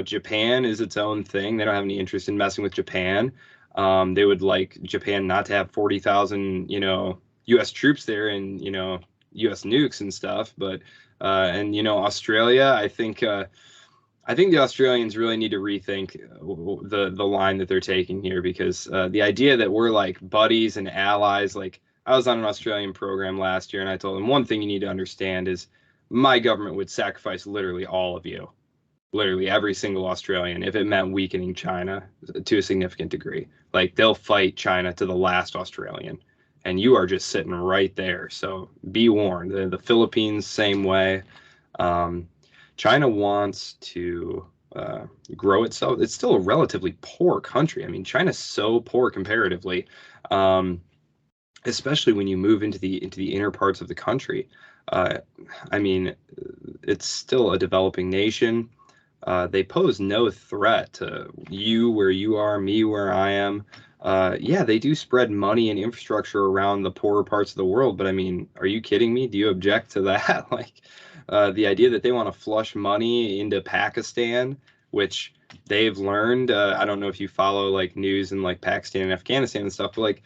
Japan is its own thing. They don't have any interest in messing with Japan. They would like Japan not to have 40,000, U.S. troops there and, U.S. nukes and stuff. But Australia, I think the Australians really need to rethink the line that they're taking here, because the idea that we're like buddies and allies, like I was on an Australian program last year and I told them one thing you need to understand is my government would sacrifice literally all of you. literally every single Australian, if it meant weakening China to a significant degree. Like, they'll fight China to the last Australian, and you are just sitting right there. So be warned. The Philippines, same way. China wants to grow itself. It's still a relatively poor country. I mean, China's so poor comparatively, especially when you move into the inner parts of the country. I mean, it's still a developing nation. They pose no threat to you where you are, me where I am. Yeah, they do spread money and infrastructure around the poorer parts of the world, but I mean, are you kidding me? Do you object to that? Like, the idea that they want to flush money into Pakistan, which they've learned. I don't know if you follow like news in like Pakistan and Afghanistan and stuff, but like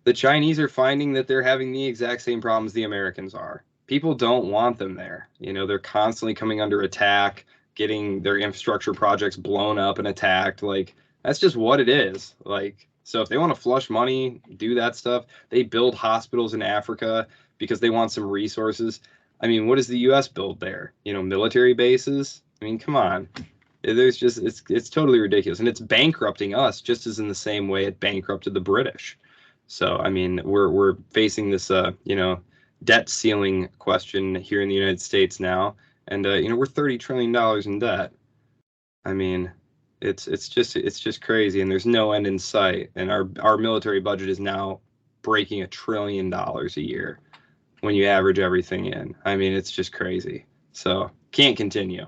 the Chinese are finding that they're having the exact same problems the Americans are. People don't want them there. You know, they're constantly coming under attack, getting their infrastructure projects blown up and attacked. Like, that's just what it is. Like, so if they want to flush money, do that stuff, they build hospitals in Africa because they want some resources. I mean, what does the U.S. build there? You know, military bases? I mean, come on. There's just, it's totally ridiculous. And it's bankrupting us just as in the same way it bankrupted the British. So, I mean, we're facing this, you know, debt ceiling question here in the United States now. And, you know, we're $30 trillion in debt. I mean, it's just crazy. And there's no end in sight. And our military budget is now breaking $1 trillion a year when you average everything in. I mean, it's just crazy. So can't continue.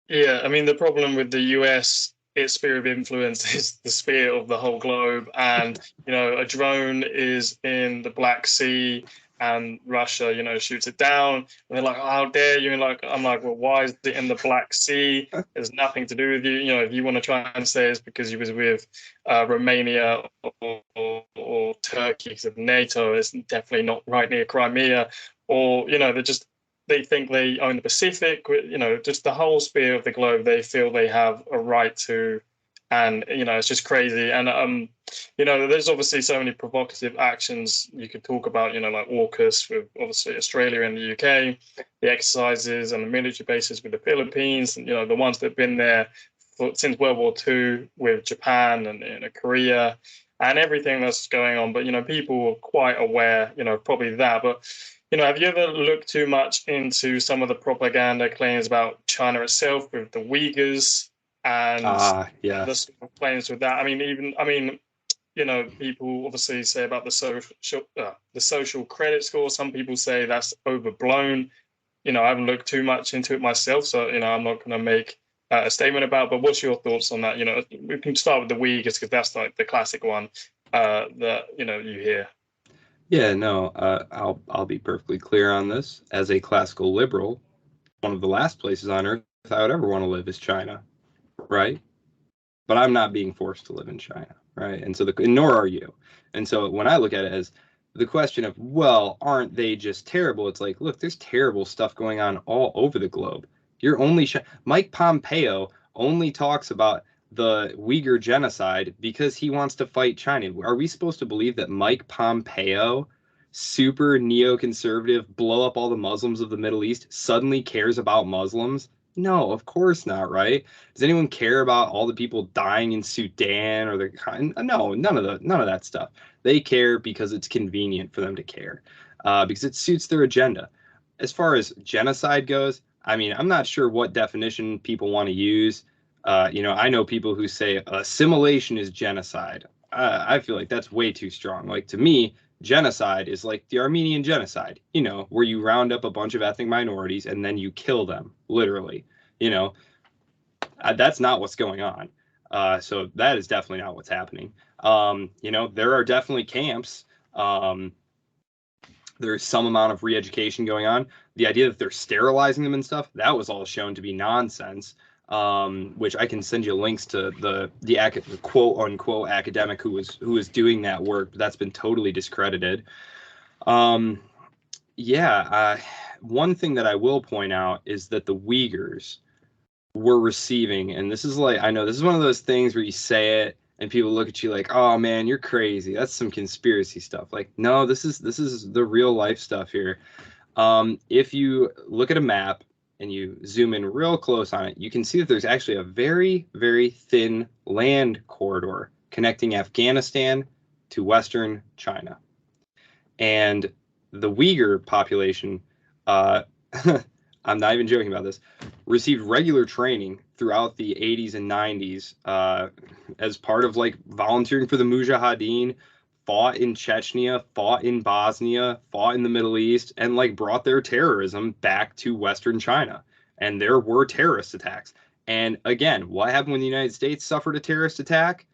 Yeah, I mean, the problem with the US, its sphere of influence is the sphere of the whole globe. And, you know, a drone is in the Black Sea and Russia, you know, shoots it down. And they're like, oh, how dare you? And like, I'm like, well, why is it in the Black Sea? There's nothing to do with you. You know, if you want to try and say it's because you was with Romania or Turkey because of NATO, it's definitely not right near Crimea. Or, you know, they think they own the Pacific, you know, just the whole sphere of the globe, they feel they have a right to, and, you know, it's just crazy. And, you know, there's obviously so many provocative actions you could talk about, you know, like AUKUS with obviously Australia and the UK, the exercises and the military bases with the Philippines, and, you know, the ones that have been there since World War II with Japan and, you know, Korea and everything that's going on. But, you know, people are quite aware, you know, probably that, but, you know, have you ever looked too much into some of the propaganda claims about China itself with the Uyghurs and Yeah. the sort of claims with that? I mean, you know, people obviously say about the social credit score. Some people say that's overblown. You know, I haven't looked too much into it myself, so, you know, I'm not going to make a statement about. But what's your thoughts on that? You know, we can start with the Uyghurs because that's like the classic one that, you know, you hear. Yeah, no, I'll be perfectly clear on this. As a classical liberal, one of the last places on earth I would ever want to live is China, right? But I'm not being forced to live in China, right? And so nor are you. And so when I look at it as the question of, well, aren't they just terrible? It's like, look, there's terrible stuff going on all over the globe. Mike Pompeo only talks about the Uyghur genocide because he wants to fight China. Are we supposed to believe that Mike Pompeo, super neoconservative, blow up all the Muslims of the Middle East, suddenly cares about Muslims? No, of course not, right? Does anyone care about all the people dying in Sudan or no, none of that stuff. They care because it's convenient for them to care, because it suits their agenda. As far as genocide goes, I mean, I'm not sure what definition people want to use. You know, I know people who say assimilation is genocide. I feel like that's way too strong. Like, to me, genocide is like the Armenian genocide, you know, where you round up a bunch of ethnic minorities and then you kill them, literally. You know, that's not what's going on. So that is definitely not what's happening. You know, there are definitely camps. There's some amount of re-education going on. The idea that they're sterilizing them and stuff, that was all shown to be nonsense. Which I can send you links to the quote unquote academic who was doing that work, but that's been totally discredited. Yeah, one thing that I will point out is that the Uyghurs were receiving, and this is like, I know this is one of those things where you say it and people look at you like, oh man, you're crazy. That's some conspiracy stuff. Like, no, this is the real life stuff here. If you look at a map and you zoom in real close on it, you can see that there's actually a very, very thin land corridor connecting Afghanistan to Western China. And the Uyghur population, I'm not even joking about this, received regular training throughout the 80s and 90s as part of like volunteering for the Mujahideen, fought in Chechnya, fought in Bosnia, fought in the Middle East, and like brought their terrorism back to Western China. And there were terrorist attacks. And again, what happened when the United States suffered a terrorist attack?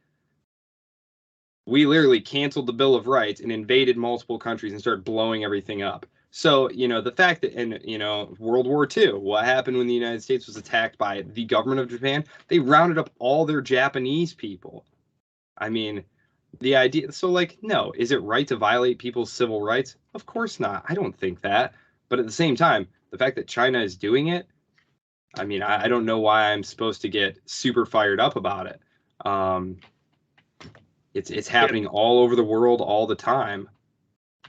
We literally canceled the Bill of Rights and invaded multiple countries and started blowing everything up. So, the fact that, and, World War II, what happened when the United States was attacked by the government of Japan? They rounded up all their Japanese people. I mean, the idea, so like, no, is it right to violate people's civil rights? Of course not. I don't think that. But at the same time, the fact that China is doing it, I mean, I don't know why I'm supposed to get super fired up about it. It's happening all over the world all the time.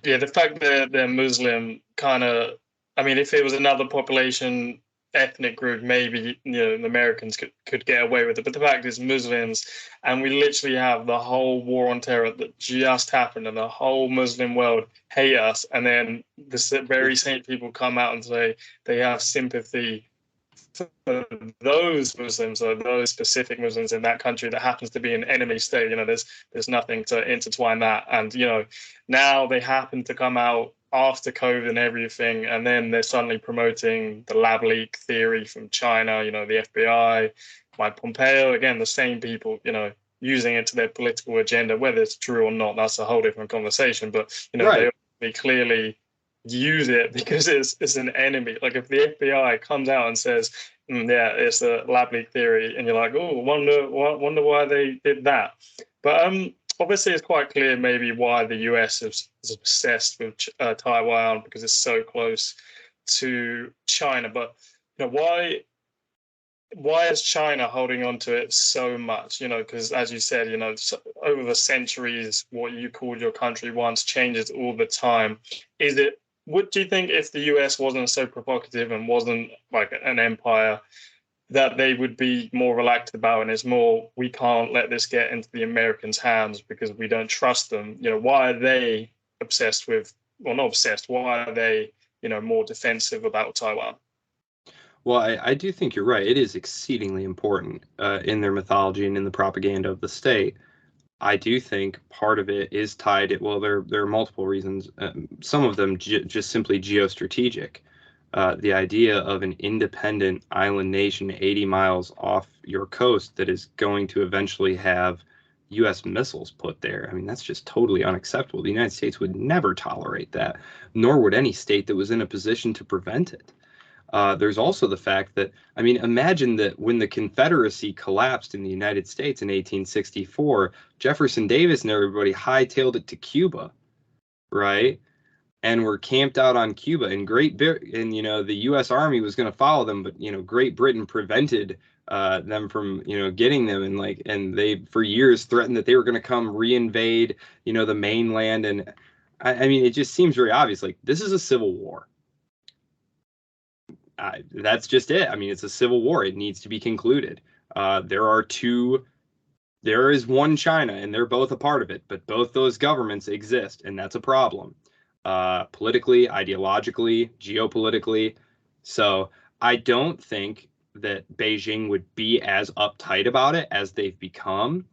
Yeah, the fact that they're Muslim kind of, I mean, if it was another population, ethnic group, maybe, the Americans could get away with it. But the fact is Muslims, and we literally have the whole war on terror that just happened, and the whole Muslim world hate us. And then the very same people come out and say they have sympathy for those Muslims or those specific Muslims in that country that happens to be an enemy state. There's nothing to intertwine that. And, now they happen to come out after COVID and everything, and then they're suddenly promoting the lab leak theory from China, the FBI, Mike Pompeo, again, the same people, using it to their political agenda. Whether it's true or not, that's a whole different conversation. But, right. They clearly use it because it's an enemy. Like if the FBI comes out and says, yeah, it's a lab leak theory, and you're like, oh, wonder why they did that. But obviously it's quite clear maybe why the US is obsessed with Taiwan, because it's so close to China. But why is China holding on to it so much? Because as you said, over the centuries, what you called your country once changes all the time. What do you think, if the US wasn't so provocative and wasn't like an empire, that they would be more relaxed about, and it's more, we can't let this get into the Americans' hands because we don't trust them? Why are they obsessed with, well, not obsessed, why are they, more defensive about Taiwan? Well, I do think you're right. It is exceedingly important in their mythology and in the propaganda of the state. I do think part of it is tied. Well, there are multiple reasons. Some of them just simply geostrategic. The idea of an independent island nation 80 miles off your coast that is going to eventually have U.S. missiles put there. I mean, that's just totally unacceptable. The United States would never tolerate that, nor would any state that was in a position to prevent it. There's also the fact that, I mean, imagine that when the Confederacy collapsed in the United States in 1864, Jefferson Davis and everybody hightailed it to Cuba, right? And were camped out on Cuba, and the U.S. Army was going to follow them, but Great Britain prevented them from getting them, and they for years threatened that they were going to come reinvade the mainland. And I mean, it just seems very obvious, like this is a civil war. That's just it. I mean, it's a civil war. It needs to be concluded. There is one China, and they're both a part of it, but both those governments exist, and that's a problem. Politically, ideologically, geopolitically. So I don't think that Beijing would be as uptight about it as they've become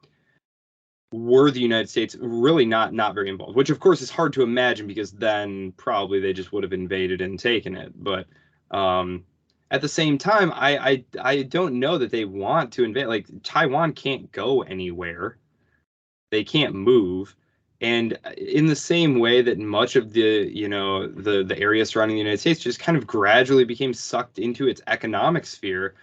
were the United States really not very involved, which of course is hard to imagine, because then probably they just would have invaded and taken it. But at the same time, I don't know that they want to invade. Like, Taiwan can't go anywhere. They can't move. And in the same way that much of the area surrounding the United States just kind of gradually became sucked into its economic sphere,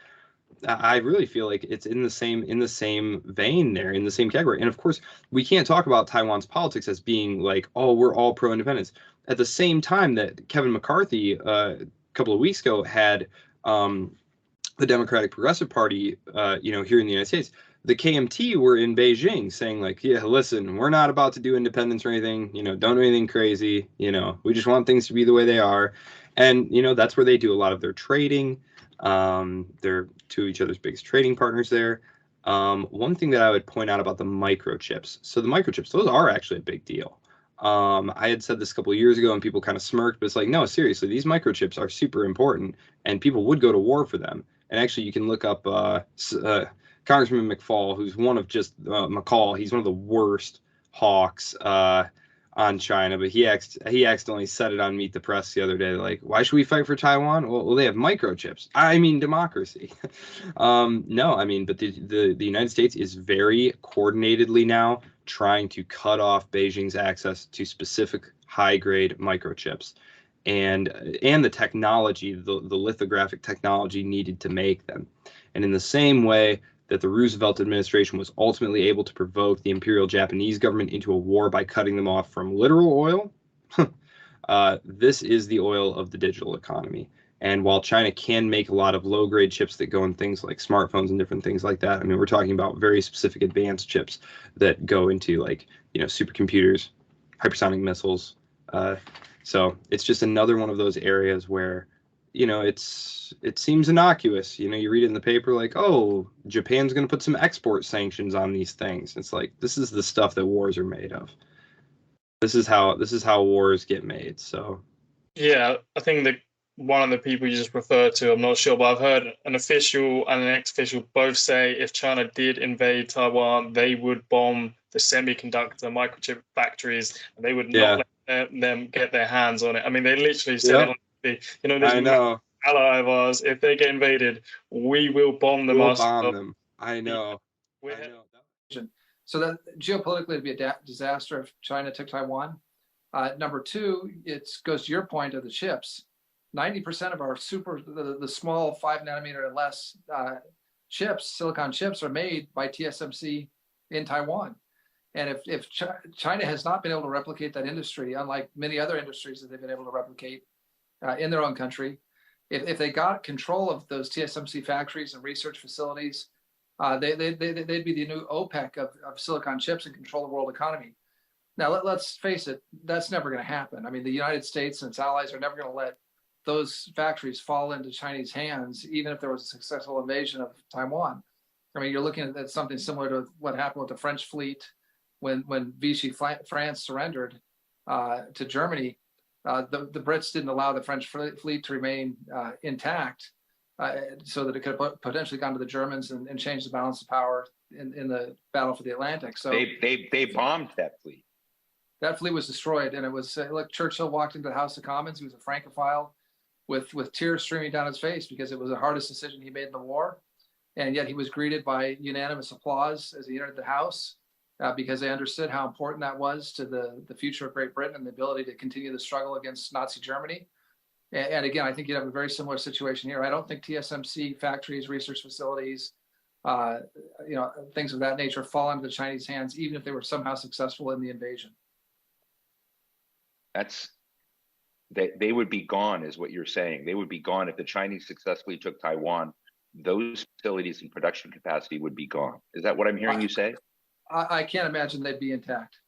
I really feel like it's in the same vein there, in the same category. And of course, we can't talk about Taiwan's politics as being like, oh, we're all pro-independence. At the same time that Kevin McCarthy a couple of weeks ago had the Democratic Progressive Party, here in the United States, the KMT were in Beijing saying like, yeah, listen, we're not about to do independence or anything, don't do anything crazy, we just want things to be the way they are. And, that's where they do a lot of their trading. They're two of each other's biggest trading partners there. One thing that I would point out about the microchips. So the microchips, those are actually a big deal. I had said this a couple of years ago and people kind of smirked, but it's like, no, seriously, these microchips are super important and people would go to war for them. And actually, you can look up Congressman McFall, who's one of just McCall. He's one of the worst hawks on China, but he accidentally said it on Meet the Press the other day. Like, why should we fight for Taiwan? Well, they have microchips. I mean, democracy. No, I mean, but the United States is very coordinatedly now trying to cut off Beijing's access to specific high-grade microchips, and the technology, the lithographic technology needed to make them. And in the same way that the Roosevelt administration was ultimately able to provoke the Imperial Japanese government into a war by cutting them off from literal oil, this is the oil of the digital economy. And while China can make a lot of low-grade chips that go in things like smartphones and different things like that, I mean, we're talking about very specific advanced chips that go into, like, you know, supercomputers, hypersonic missiles. So it's just another one of those areas where, you know, it seems innocuous. You know, you read it in the paper like, oh, Japan's going to put some export sanctions on these things. It's like, this is the stuff that wars are made of. This is how wars get made. So yeah, I think that one of the people you just referred to, I'm not sure, but I've heard an official and an ex-official both say if China did invade Taiwan, they would bomb the semiconductor microchip factories, and they would not let them get their hands on it. I mean, they literally said it on TV. You know, this ally of ours, if they get invaded, we will bomb them ourselves. Bomb them. I know. So that geopolitically it'd be a disaster if China took Taiwan. Number two, it goes to your point of the chips. 90% of our the small 5 nanometer and less chips, silicon chips, are made by TSMC in Taiwan. And if China has not been able to replicate that industry, unlike many other industries that they've been able to replicate in their own country, if they got control of those TSMC factories and research facilities, they'd be the new OPEC of silicon chips and control the world economy. Now, let's face it, that's never going to happen. I mean, the United States and its allies are never going to let those factories fall into Chinese hands, even if there was a successful invasion of Taiwan. I mean, you're looking at something similar to what happened with the French fleet when Vichy France surrendered to Germany. The Brits didn't allow the French fleet to remain intact so that it could have potentially gone to the Germans and changed the balance of power in the battle for the Atlantic. So they bombed that fleet. That fleet was destroyed, and it was like Churchill walked into the House of Commons. He was a Francophile with tears streaming down his face because it was the hardest decision he made in the war. And yet he was greeted by unanimous applause as he entered the House because they understood how important that was to the future of Great Britain and the ability to continue the struggle against Nazi Germany. And again, I think you'd have a very similar situation here. I don't think TSMC factories, research facilities, things of that nature fall into the Chinese hands, even if they were somehow successful in the invasion. They would be gone, is what you're saying. They would be gone if the Chinese successfully took Taiwan. Those facilities and production capacity would be gone. Is that what I'm hearing you say? I can't imagine they'd be intact.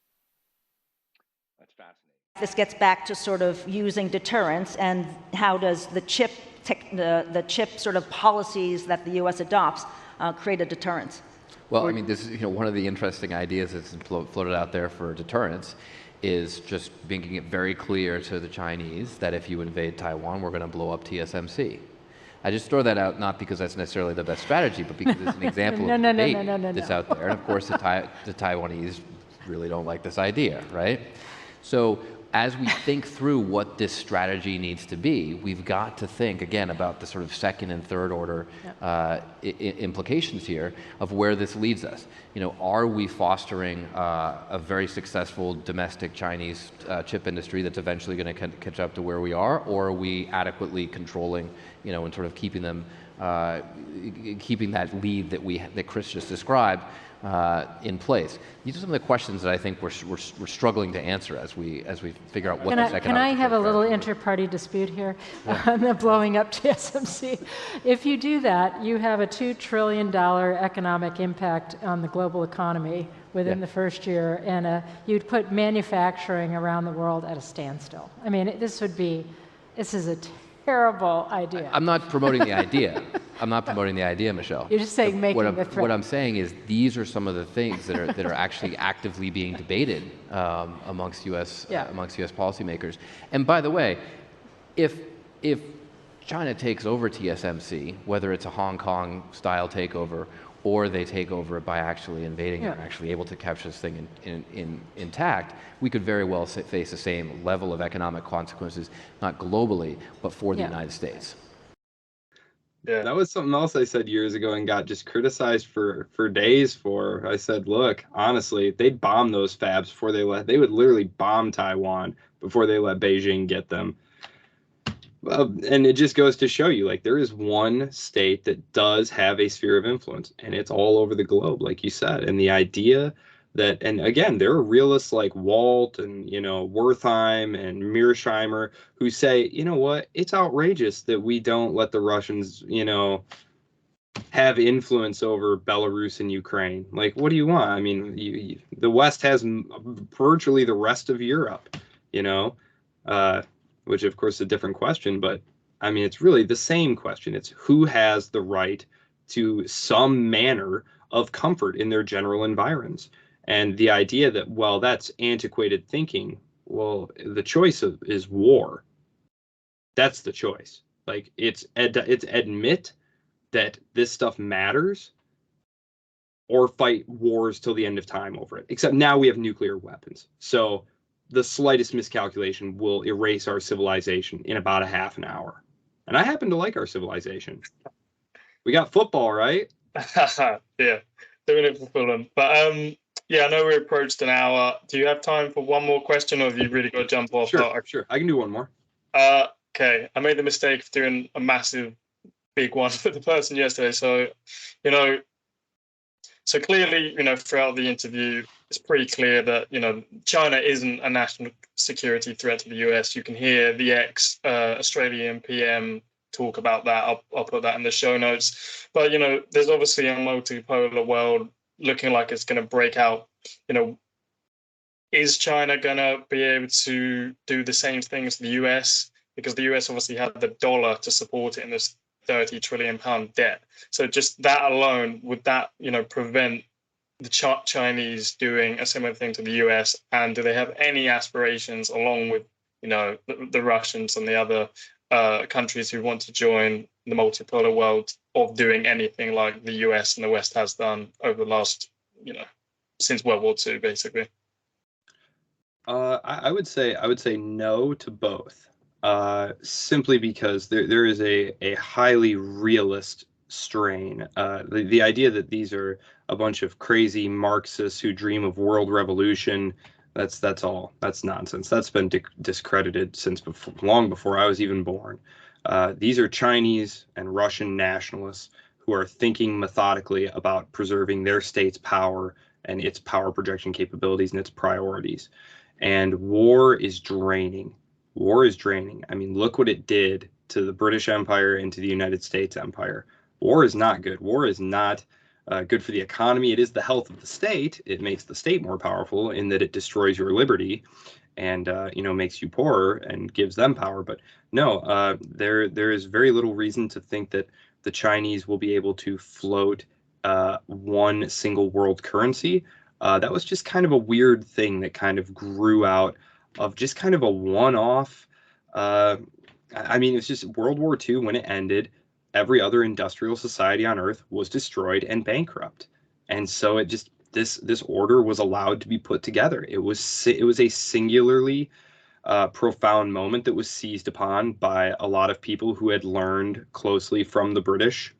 That's fascinating. This gets back to sort of using deterrence, and how does the chip sort of policies that the U.S. adopts create a deterrence? Well, I mean, this is one of the interesting ideas that's floated out there for deterrence is just making it very clear to the Chinese that if you invade Taiwan, we're going to blow up TSMC. I just throw that out not because that's necessarily the best strategy, but because it's an example of debate that's out there. And of course, the Taiwanese really don't like this idea, right? So as we think through what this strategy needs to be, we've got to think again about the sort of second and third order implications here of where this leads us. Are we fostering a very successful domestic Chinese chip industry that's eventually going to catch up to where we are, or are we adequately controlling, and sort of keeping them, keeping that lead that Chris just described in place? These are some of the questions that I think we're struggling to answer as we figure out what this economic. Can I have a little inter-party dispute here on the blowing up TSMC? If you do that, you have a $2 trillion economic impact on the global economy within the first year, and you'd put manufacturing around the world at a standstill. I mean, this is a terrible idea. I'm not promoting the idea. I'm not promoting the idea, Michelle. You're just saying making the threat. What I'm saying is these are some of the things that are actually actively being debated amongst U.S. Policymakers. And by the way, if China takes over TSMC, whether it's a Hong Kong style takeover or they take over it by actually invading it and actually able to capture this thing intact, we could very well face the same level of economic consequences, not globally, but for the United States. Yeah, that was something else I said years ago and got just criticized for days for. I said, look, honestly, they'd bomb those fabs before they would literally bomb Taiwan before they let Beijing get them. And it just goes to show you, like, there is one state that does have a sphere of influence, and it's all over the globe, like you said. And the idea that, and again, there are realists like Walt and, Wertheim and Mearsheimer who say, you know what, it's outrageous that we don't let the Russians, have influence over Belarus and Ukraine. Like, what do you want? I mean, the West has virtually the rest of Europe, which of course is a different question, but I mean, it's really the same question. It's who has the right to some manner of comfort in their general environs. And the idea that, well, that's antiquated thinking. Well, the choice is war. That's the choice. Like, it's admit that this stuff matters or fight wars till the end of time over it. Except now we have nuclear weapons. So the slightest miscalculation will erase our civilization in about a half an hour. And I happen to like our civilization. We got football, right? Yeah, doing it for Fulham. But yeah, I know we approached an hour. Do you have time for one more question, or have you really got to jump off? Sure. I can do one more. Okay. I made the mistake of doing a massive, big one for the person yesterday. So, so clearly, throughout the interview, it's pretty clear that, China isn't a national security threat to the US. You can hear the ex-Australian PM talk about that. I'll put that in the show notes. But, there's obviously a multipolar world looking like it's going to break out. Is China going to be able to do the same thing as the US? Because the US obviously had the dollar to support it in this 30 trillion pound debt. So just that alone, would that, prevent the Chinese doing a similar thing to the US? And do they have any aspirations, along with, the Russians and the other countries who want to join the multipolar world, of doing anything like the US and the West has done over the last, since World War II, basically? I would say no to both. Simply because there is a highly realist strain. The idea that these are a bunch of crazy Marxists who dream of world revolution, that's nonsense. That's been discredited since long before I was even born. These are Chinese and Russian nationalists who are thinking methodically about preserving their state's power and its power projection capabilities and its priorities. And war is draining. War is draining. I mean, look what it did to the British Empire and to the United States Empire. War is not good. War is not good for the economy. It is the health of the state. It makes the state more powerful in that it destroys your liberty and, makes you poorer and gives them power. But no, there is very little reason to think that the Chinese will be able to float one single world currency. That was just kind of a weird thing that kind of grew out of just kind of a one-off. I mean, it's just World War II, when it ended, every other industrial society on Earth was destroyed and bankrupt. And so it just, this order was allowed to be put together. It was a singularly profound moment that was seized upon by a lot of people who had learned closely from the British,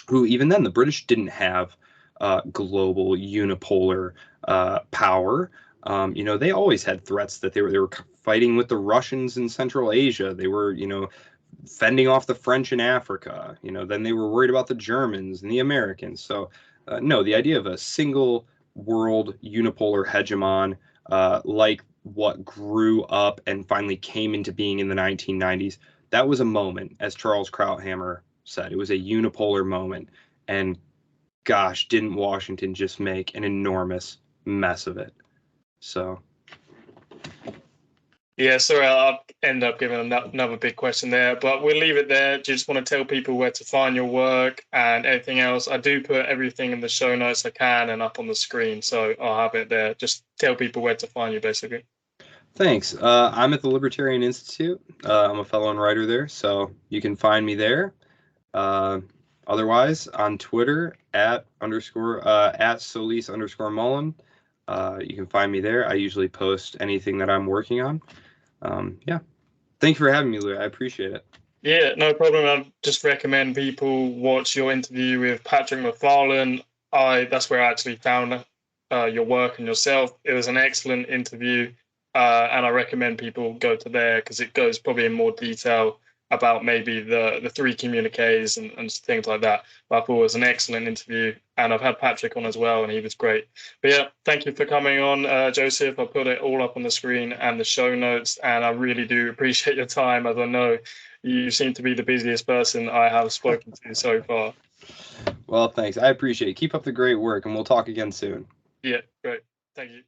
who even then, the British didn't have global unipolar power. They always had threats that they were fighting with the Russians in Central Asia. They were, fending off the French in Africa. Then they were worried about the Germans and the Americans. So, no, the idea of a single world unipolar hegemon, like what grew up and finally came into being in the 1990s, that was a moment, as Charles Krauthammer said. It was a unipolar moment. And gosh, didn't Washington just make an enormous mess of it? So, Yeah, sorry, I'll end up giving another big question there, but we'll leave it there. Just want to tell people where to find your work and everything else. I do put everything in the show notes I can and up on the screen, so I'll have it there. Just tell people where to find you, basically. Thanks. I'm at the Libertarian Institute. I'm a fellow and writer there, so you can find me there. Otherwise, on Twitter at Solis_Mullen. You can find me there. I usually post anything that I'm working on. Yeah. Thank you for having me, Louis. I appreciate it. Yeah, no problem. I just recommend people watch your interview with Patrick McFarlane. That's where I actually found your work and yourself. It was an excellent interview, and I recommend people go to there because it goes probably in more detail about maybe the three communiques and things like that. But I thought it was an excellent interview, and I've had Patrick on as well, and he was great. But yeah, thank you for coming on, Joseph. I'll put it all up on the screen and the show notes, and I really do appreciate your time, as I know you seem to be the busiest person I have spoken to so far. Well, thanks. I appreciate it. Keep up the great work, and we'll talk again soon. Yeah, great. Thank you.